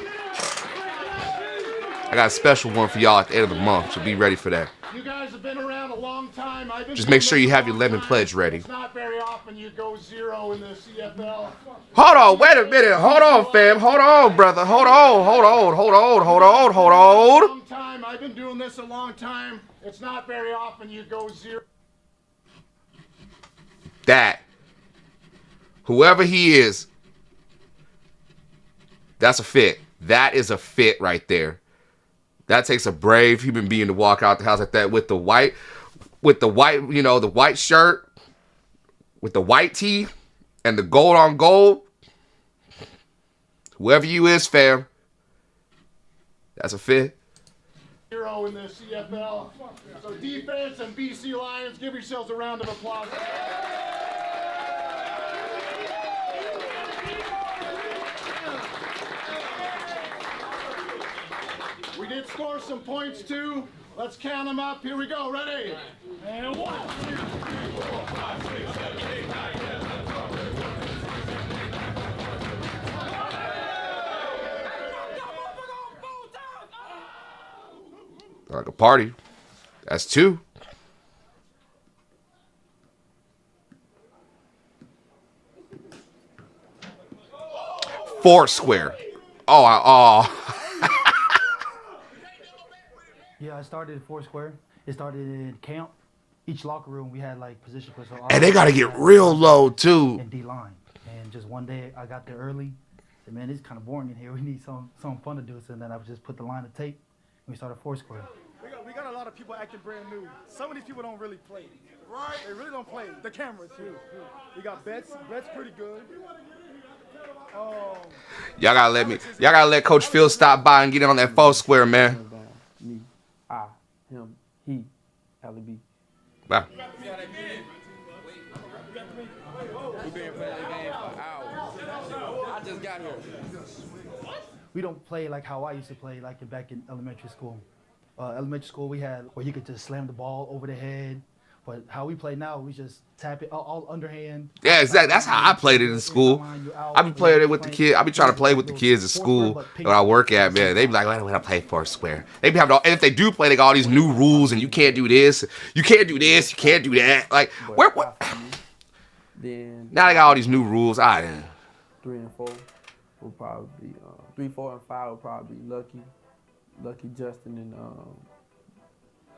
I got a special one for y'all at the end of the month, so be ready for that. You guys guys have been around a long time. I've been Just make sure you have your lemon pledge ready. It's not very often you go 0 in the CFL. Hold on, wait a minute. Hold on, fam. Hold on, brother. Hold on, hold on, hold on, hold on, hold on. Long time. I've been doing this a long time. It's not very often you go 0. That, whoever he is, that's a fit. That is a fit right there. That takes a brave human being to walk out the house like that with the white, you know, the white shirt, with the white tee, and the gold on gold. Whoever you is, fam, that's a fit. 0 in the CFL. So defense and BC Lions, give yourselves a round of applause. We did score some points too. Let's count them up. Here we go. Ready? And 1. Like a party. That's 2. Foursquare. Oh. Yeah, I started at Foursquare. It started in camp. Each locker room we had like position for. So And they gotta get real low too. And D line. And just one day I got there early. Said, man, it's kind of boring in here. We need something fun to do. So then I would just put the line of tape. And we started Foursquare. We got a lot of people acting brand new. Some of these people don't really play. Right? They really don't play. The camera too. We got Betts. Betts pretty good. Y'all gotta let Coach Phil stop by and get in on that Foursquare, man. Me, I, him, he, Allie B. Wow. We've been playing the game for hours. I just got here. We don't play like how I used to play, like back in elementary school. Elementary school, we had where you could just slam the ball over the head. But how we play now, we just tap it all underhand. Yeah, exactly. That's how I played it in school. I be playing it with the kids. I be trying to play with the kids at school when I work at, man. They be like, I don't want to play Foursquare. They be having, and if they do play, they got all these new rules, and you can't do this, you can't do this, you can't do that. Like, what? Then Now they got all these new rules. 3 and 4 will probably be 3, 4, and 5 will probably be Lucky Justin, and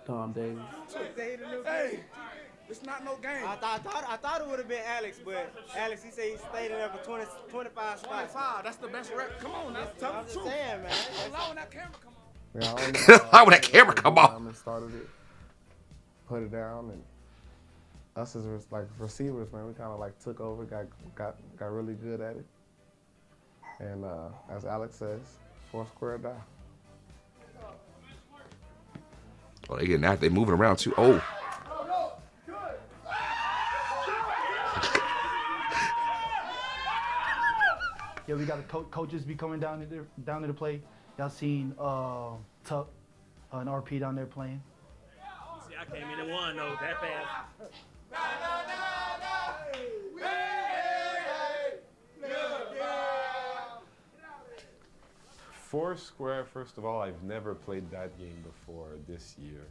Tom Davis. Hey, it's not no game. I thought it would have been Alex, but Alex, he said he stayed in there for 25 spots. 25, that's the best rep. Come on, that's I'm just saying, man. Allow when that camera come on. How would that camera come on? Started it, put it down, and us as like receivers, man, we kind of like took over, got really good at it. And as Alex says, Foursquare die. Oh, they getting that. They moving around too. Oh. Yeah, we got coaches be coming down to the play. Y'all seen Tuck and RP down there playing? See, I came in and won though that fast. Foursquare, first of all, I've never played that game before this year.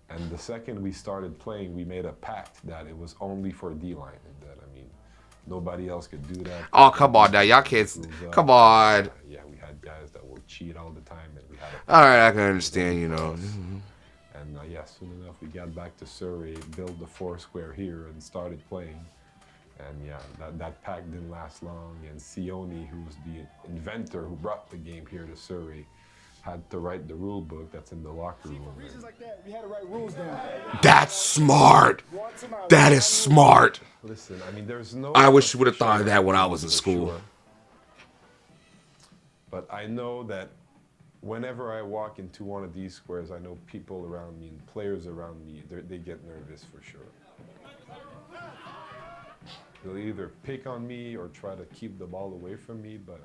And the second we started playing, we made a pact that it was only for D-line. And that, I mean, nobody else could do that. Oh, come on now. Y'all kids. Come on. Yeah, we had guys that would cheat all the time. And we had all right, I can understand, you know. And yeah, soon enough, we got back to Surrey, built the Foursquare here, and started playing. And yeah, that pack didn't last long. And Sione, who's the inventor who brought the game here to Surrey, had to write the rule book that's in the locker room. For reasons like that, we had to write rules down. That's smart. That is smart. Listen, I mean, there's no... I wish you would have thought of that when I was in school. Sure. But I know that whenever I walk into one of these squares, I know people around me and players around me, they get nervous for sure. They'll either pick on me or try to keep the ball away from me, but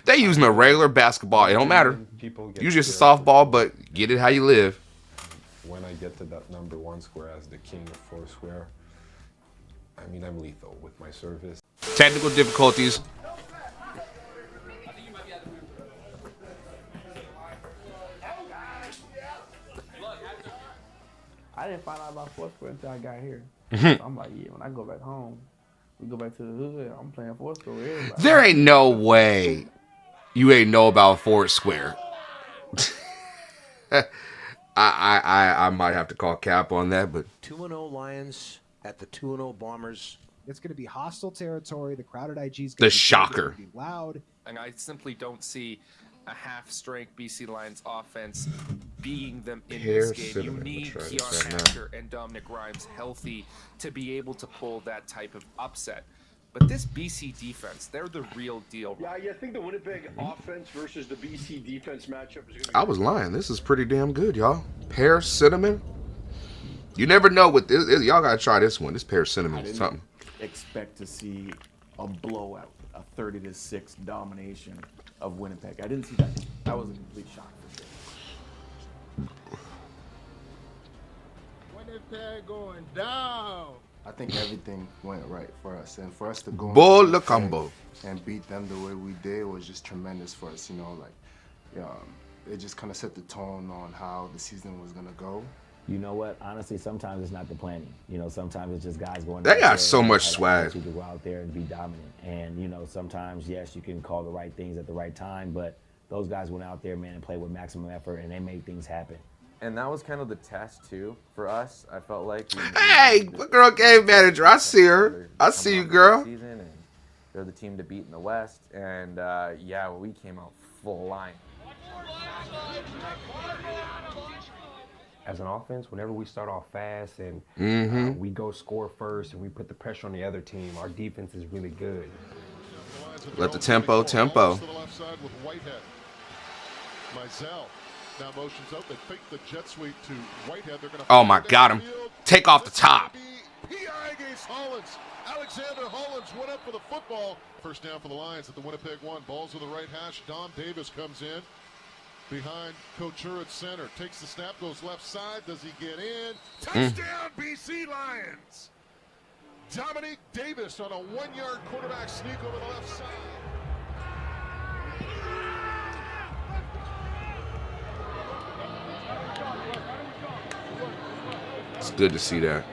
they using a regular basketball. It don't matter. Usually it's a softball, but get it how you live. When I get to that #1 square as the king of Foursquare, I mean, I'm lethal with my service. Technical difficulties. I didn't find out about Foursquare until I got here. Mhm. So I'm like, yeah, when I go back home, we go back to the hood, I'm playing Foursquare with everybody. There ain't no way you ain't know about Foursquare. I might have to call cap on that, but 2-0 Lions at the 2-0 Bombers. It's going to be hostile territory. The crowded IG is the going shocker. to be loud. And I simply don't see a half-strength BC Lions offense beating them in Pear this game. You cinnamon. need Let's try this Keon right now. Hatcher and Dominic Rhymes healthy to be able to pull that type of upset. But this BC defense, they're the real deal. Yeah, I think the Winnipeg offense versus the BC defense matchup is going to be... I was lying. This is pretty damn good, y'all. Pear cinnamon. You never know what this is. Y'all gotta try this one. This pear cinnamon is something. Expect to see a blowout, a 30-6 domination of Winnipeg. I didn't see that. That was a complete shock for sure. Winnipeg going down. I think everything went right for us, and for us to go Ball into le Winnipeg combo. and beat them the way we did was just tremendous for us. You know, like it just kind of set the tone on how the season was gonna go. You know what? Honestly, sometimes it's not the planning. You know, sometimes it's just guys going. They out got there so and much have that swag. attitude to go out there and be dominant. And you know, sometimes yes, you can call the right things at the right time, but those guys went out there, man, and played with maximum effort, and they made things happen. And that was kind of the test too for us. I felt like. Hey, what girl game manager? I see her. I see you, girl. Season and they're the team to beat in the West, and yeah, we came out full line. As an offense, whenever we start off fast and we go score first and we put the pressure on the other team, our defense is really good. Let the tempo. To the left side with Whitehead. Mizell now motions up. They fake the jet sweep to Whitehead. They're going to. Oh my God, him. Take off the top. PI against Hollins. Alexander Hollins went up for the football. First down for the Lions at the Winnipeg 1. Balls to the right hash. Dom Davis comes in. Behind Couture at center. Takes the snap, goes left side. Does he get in? Touchdown, BC Lions! Dominic Davis on a 1-yard quarterback sneak over the left side. It's good to see that.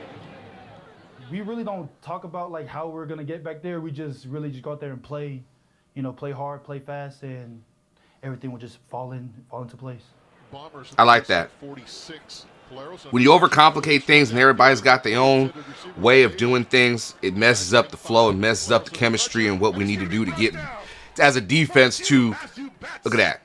We really don't talk about like how we're gonna get back there. We just really just go out there and play, you know, play hard, play fast, and everything will just fall into place. I like that. 46. When you overcomplicate things and everybody's got their own way of doing things, it messes up the flow, it messes up the chemistry and what we need to do to get as a defense to look at that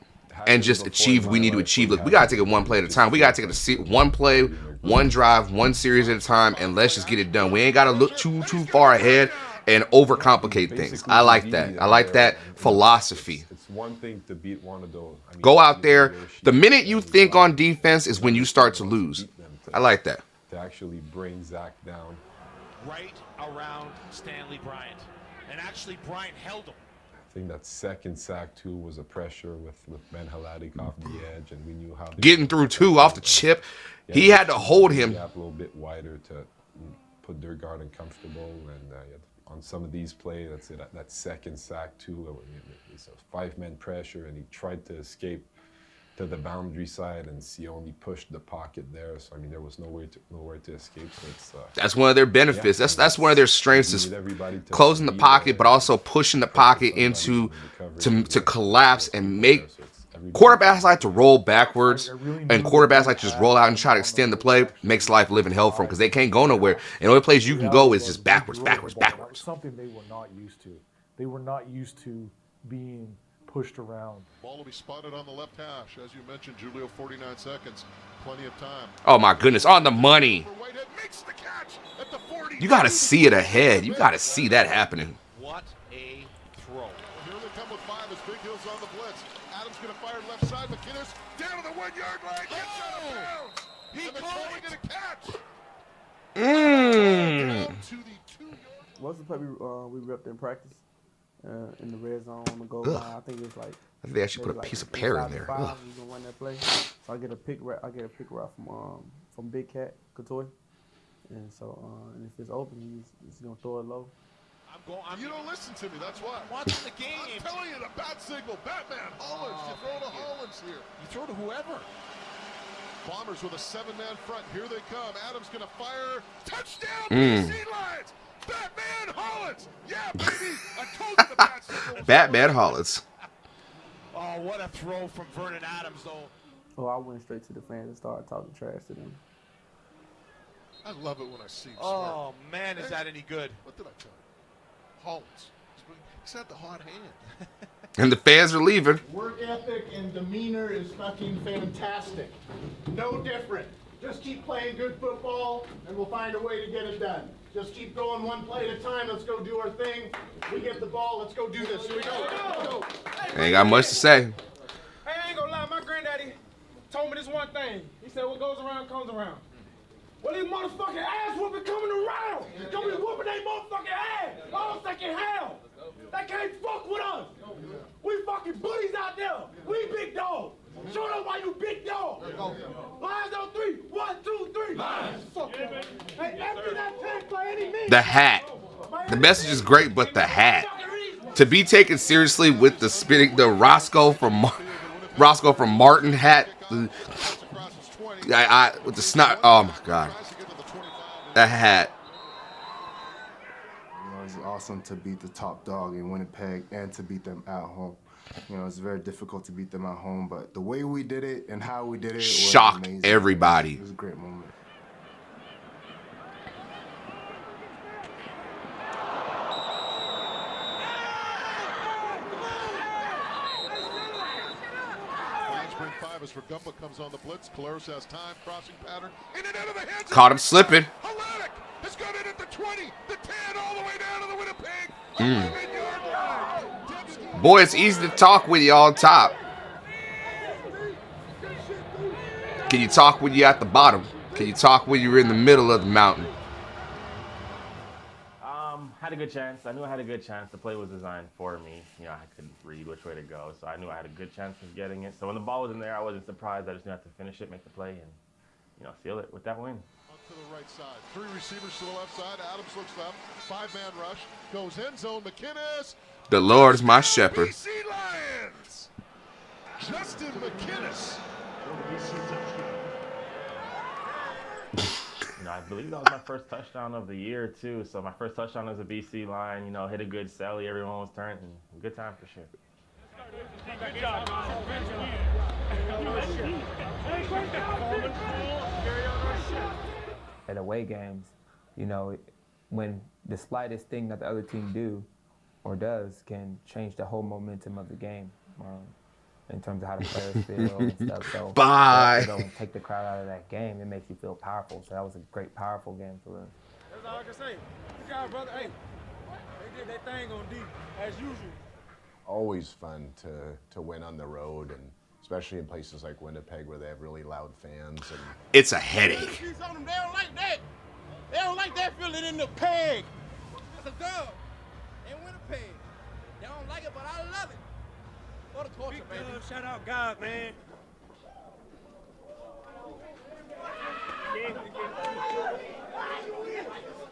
and just achieve what we need to achieve. Look, we gotta take it one play at a time. We gotta take it one play, one drive, one series at a time, and let's just get it done. We ain't gotta look too far ahead and overcomplicate things. I like that. I like that philosophy. It's one thing to beat one of those. I mean, go out there. The minute you think on defense is when you start to lose. I like that. To actually bring Zach down. Right around Stanley Bryant. And actually Bryant held him. I think that second sack too was a pressure with Ben Haladik off the edge, and we knew how getting through two off the chip. He had to hold him a little bit wider to put their guard uncomfortable, and on some of these plays, that's it. That second sack too, it's a 5-man pressure, and he tried to escape to the boundary side, and he only pushed the pocket there. So I mean, there was nowhere to escape. So it's that's one of their benefits. That's one of their strengths is closing the pocket, but also pushing the pocket into to collapse and make. Quarterbacks like to roll backwards, and quarterbacks like to just roll out and try to extend the play. Makes life living hell for them because they can't go nowhere. And the only place you can go is just backwards. Something they were not used to. They were not used to being pushed around. Ball will be spotted on the left hash. As you mentioned, Julio, 49 seconds. Plenty of time. Oh my goodness, on the money. You got to see it ahead. You got to see that happening. What a throw. Here they come with 5 as Big Hill's on the blitz. Adams going to fire left side. McInnes down to the 1-yard line. Gets out of bounds. And they're calling it a catch. What's the play we ripped in practice? In the red zone on the goal line. I think it's like. I think they actually put a piece of pear in there. We gonna run that play. So I get a pick route from Big Cat Couture, and so and if it's open, he's gonna throw it low. You don't listen to me. That's why. I'm watching the game. I'm telling you, the bat signal. Batman. Hollins. You throw to Hollins here. You throw to whoever. Bombers with a 7-man front. Here they come. Adams going to fire. Touchdown, BC Lions. Batman Hollins. Yeah, baby. I told you the bat signal was Batman Hollins. Oh, what a throw from Vernon Adams, though. Oh, I went straight to the fans and started talking trash to them. I love it when I see him Oh, man, is that any good? What did I tell you? Hollins. He's got the hot hand. And the fans are leaving. Work ethic and demeanor is fucking fantastic. No different. Just keep playing good football, and we'll find a way to get it done. Just keep going one play at a time. Let's go do our thing. We get the ball. Let's go do this. Here we go. Go. Ain't got much to say. Hey, I ain't gonna lie. My granddaddy told me this one thing. He said, what goes around comes around. Well, these motherfucking ass whooping coming around. Don't be whooping they motherfucking ass all second half. They can't fuck with us. We fucking bullies out there. We big dogs. Show them why you big dog. Lions on 3. 1, 2, 3. Lions. Fuck you. Hey, empty that tank by any means. The hat. The message is great, but the hat. To be taken seriously with the spinning, the Roscoe from Martin hat. With the snot. Oh my God. That hat. You know, it's awesome to beat the top dog in Winnipeg and to beat them at home. You know, it's very difficult to beat them at home, but the way we did it and how we did it was shocked amazing. everybody. It was a great moment. Bring 5 as Vergumba comes on the blitz. Colares has time, crossing pattern, in and out of the hands. Caught him slipping. Hellenic has got it at the 20, the 10, all the way down to the Winnipeg 11-yard line. Boy, it's easy to talk with you on top. Can you talk when you're at the bottom? Can you talk when you're in the middle of the mountain? Had a good chance. I knew I had a good chance. The play was designed for me. You know, I couldn't read which way to go, so I knew I had a good chance of getting it. So when the ball was in there, I wasn't surprised. I just knew I had to finish it, make the play, and, you know, seal it with that win. To the right side. 3 receivers to the left side. Adams looks left. 5-man rush. Goes end zone. McInnes. The Lord is my shepherd. BC Lions. Justin McInnes. You know, I believe that was my first touchdown of the year, too. So my first touchdown as a BC line, you know, hit a good celly. Everyone was turned. And good time for sure. Good job. At away games, you know, when the slightest thing that the other team do or does can change the whole momentum of the game in terms of how the players feel and stuff. So bye. Don't take the crowd out of that game. It makes you feel powerful. So that was a great, powerful game for us. That's all I can say. Good job, brother. Hey, they did their thing on D, as usual. Always fun to win on the road, and especially in places like Winnipeg where they have really loud fans. And it's a headache. They don't like that. They don't like that feeling in the peg. That's a dub. In Winnipeg. They don't like it, but I love it. For the culture, baby. Shout out God, man.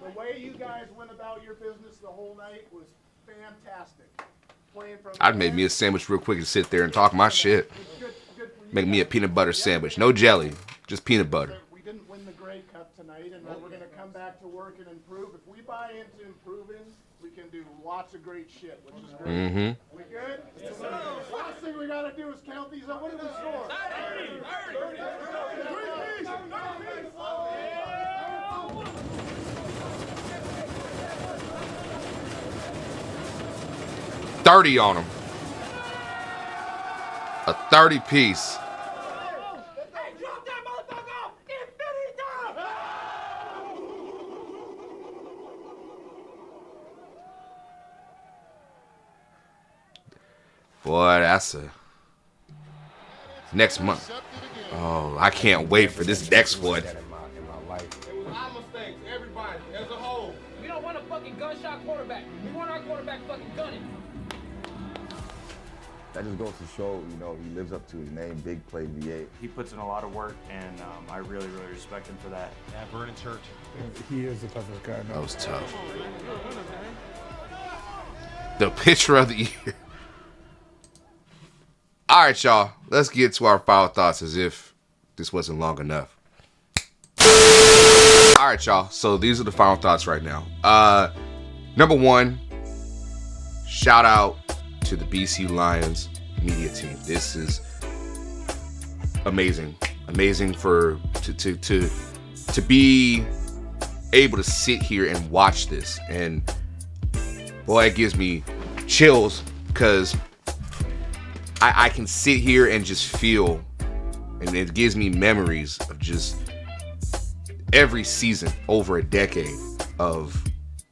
The way you guys went about your business the whole night was fantastic. I'd make me a sandwich real quick and sit there and talk my shit. Make me a peanut butter sandwich. No jelly, just peanut butter. We didn't win the Grey Cup tonight, and we're going to come back to work and improve. If we buy into improving, we can do lots of great shit, which is great. Mm-hmm. We good? Yes, sir. Last thing we got to do is count these up. What did we score? 30 on them. A 30 piece. Boy, that's a next month. Oh, I can't wait for this next one. My mistakes, everybody, as a whole. We don't want a fucking gunshot quarterback. We want our quarterback fucking gunning. That just goes to show, you know, he lives up to his name, Big Play VA. He puts in a lot of work, and I really, really respect him for that. Yeah, Vernon's hurt. He is the toughest guy. That was tough. The pitcher of the year. All right, y'all. Let's get to our final thoughts as if this wasn't long enough. All right, y'all. So these are the final thoughts right now. Number one, shout out to the BC Lions media team. This is amazing. Amazing for to be able to sit here and watch this. And boy, it gives me chills because I can sit here and just feel, and it gives me memories of just every season over a decade of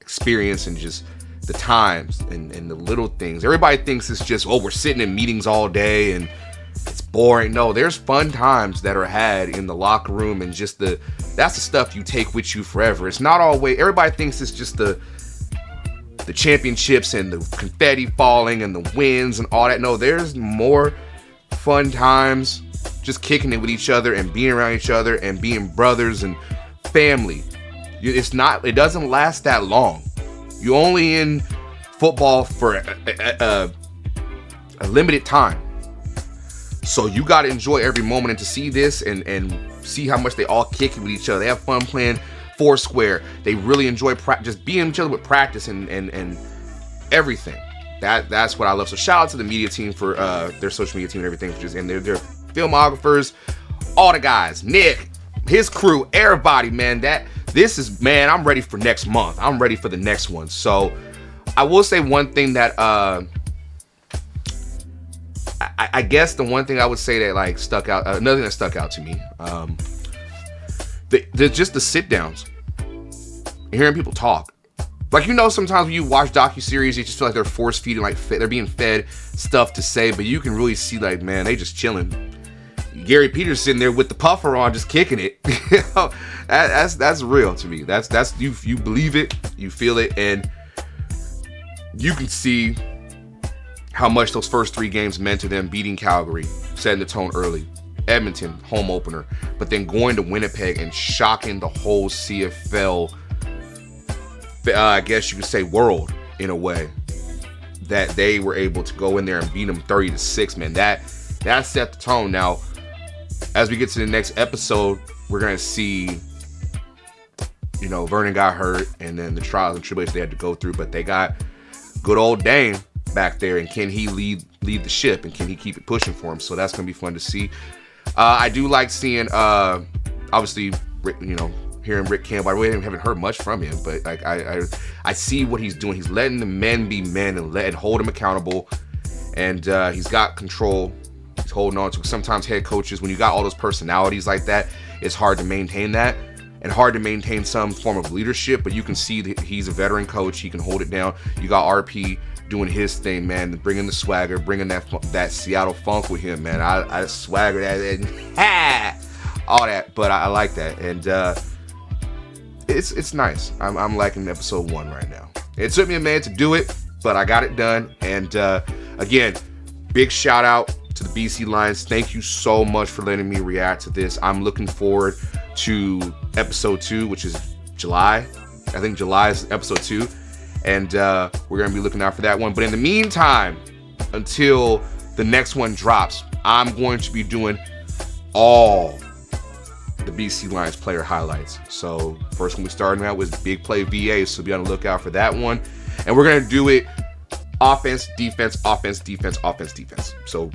experience and just the times and the little things. Everybody thinks it's just, oh, we're sitting in meetings all day and it's boring. No, there's fun times that are had in the locker room, and just that's the stuff you take with you forever. It's not always, everybody thinks it's just the championships and the confetti falling and the wins and all that. No, there's more fun times just kicking it with each other and being around each other and being brothers and family. It doesn't last that long. You're only in football for a limited time. So you got to enjoy every moment, and to see this and see how much they all kick it with each other. They have fun playing Foursquare. They really enjoy just being each other with practice and everything. That's what I love. So shout out to the media team for their social media team and everything, and their filmographers, all the guys, Nick, his crew, everybody, man. Man, I'm ready for next month. I'm ready for the next one. So I will say one thing that I guess the one thing I would say that like stuck out, another thing that stuck out to me, just the sit downs, hearing people talk. Like, you know, sometimes when you watch DOCUSERIES, you just feel like they're force feeding, like they're being fed stuff to say, but you can really see, like, man, they just chilling. Gary Peters sitting there with the puffer on, just kicking it. You know, that's real to me. That's you believe it, you feel it, and you can see how much those first 3 games meant to them. Beating Calgary, setting the tone early. Edmonton, home opener, but then going to Winnipeg and shocking the whole CFL, I guess you could say, world, in a way, that they were able to go in there and beat them 30-6, man. That set the tone. Now, as we get to the next episode, we're gonna see, you know, Vernon got hurt, and then the trials and tribulations they had to go through, but they got good old Dane back there, and can he lead the ship, and can he keep it pushing for him? So that's gonna be fun to see. I do like seeing, obviously, you know, hearing Rick Campbell. I really haven't heard much from him, but like I see what he's doing. He's letting the men be men and hold them accountable, and he's got control. He's holding on to. Sometimes head coaches, when you got all those personalities like that, it's hard to maintain that and hard to maintain some form of leadership. But you can see that he's a veteran coach. He can hold it down. You got RP doing his thing, man, bringing the swagger, bringing that Seattle funk with him, man. I swagger that and all that, but I like that, and it's nice. I'm liking episode 1 right now. It took me a minute to do it, but I got it done. And again, big shout out to the BC Lions. Thank you so much for letting me react to this. I'm looking forward to episode 2, which is July. I think July is episode 2. And we're going to be looking out for that one. But in the meantime, until the next one drops, I'm going to be doing all the BC Lions player highlights. So first one we started out was Big Play VA, so be on the lookout for that one. And we're going to do it offense, defense, offense, defense, offense, defense. So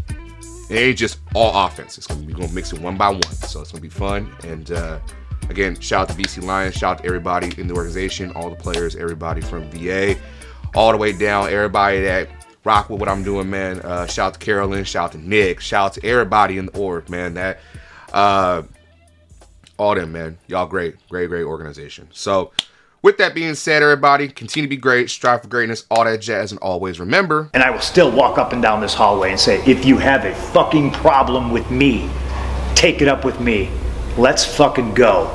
it ain't just all offense. We're going to mix it one by one. So it's going to be fun. And again, shout out to BC Lions. Shout out to everybody in the organization, all the players, everybody from VA, all the way down, everybody that rock with what I'm doing, man. Shout out to Carolyn. Shout out to Nick. Shout out to everybody in the org, man. All them, man. Y'all great organization. So with that being said, everybody, continue to be great, strive for greatness, all that jazz, and always remember. And I will still walk up and down this hallway and say, if you have a fucking problem with me, take it up with me. Let's fucking go.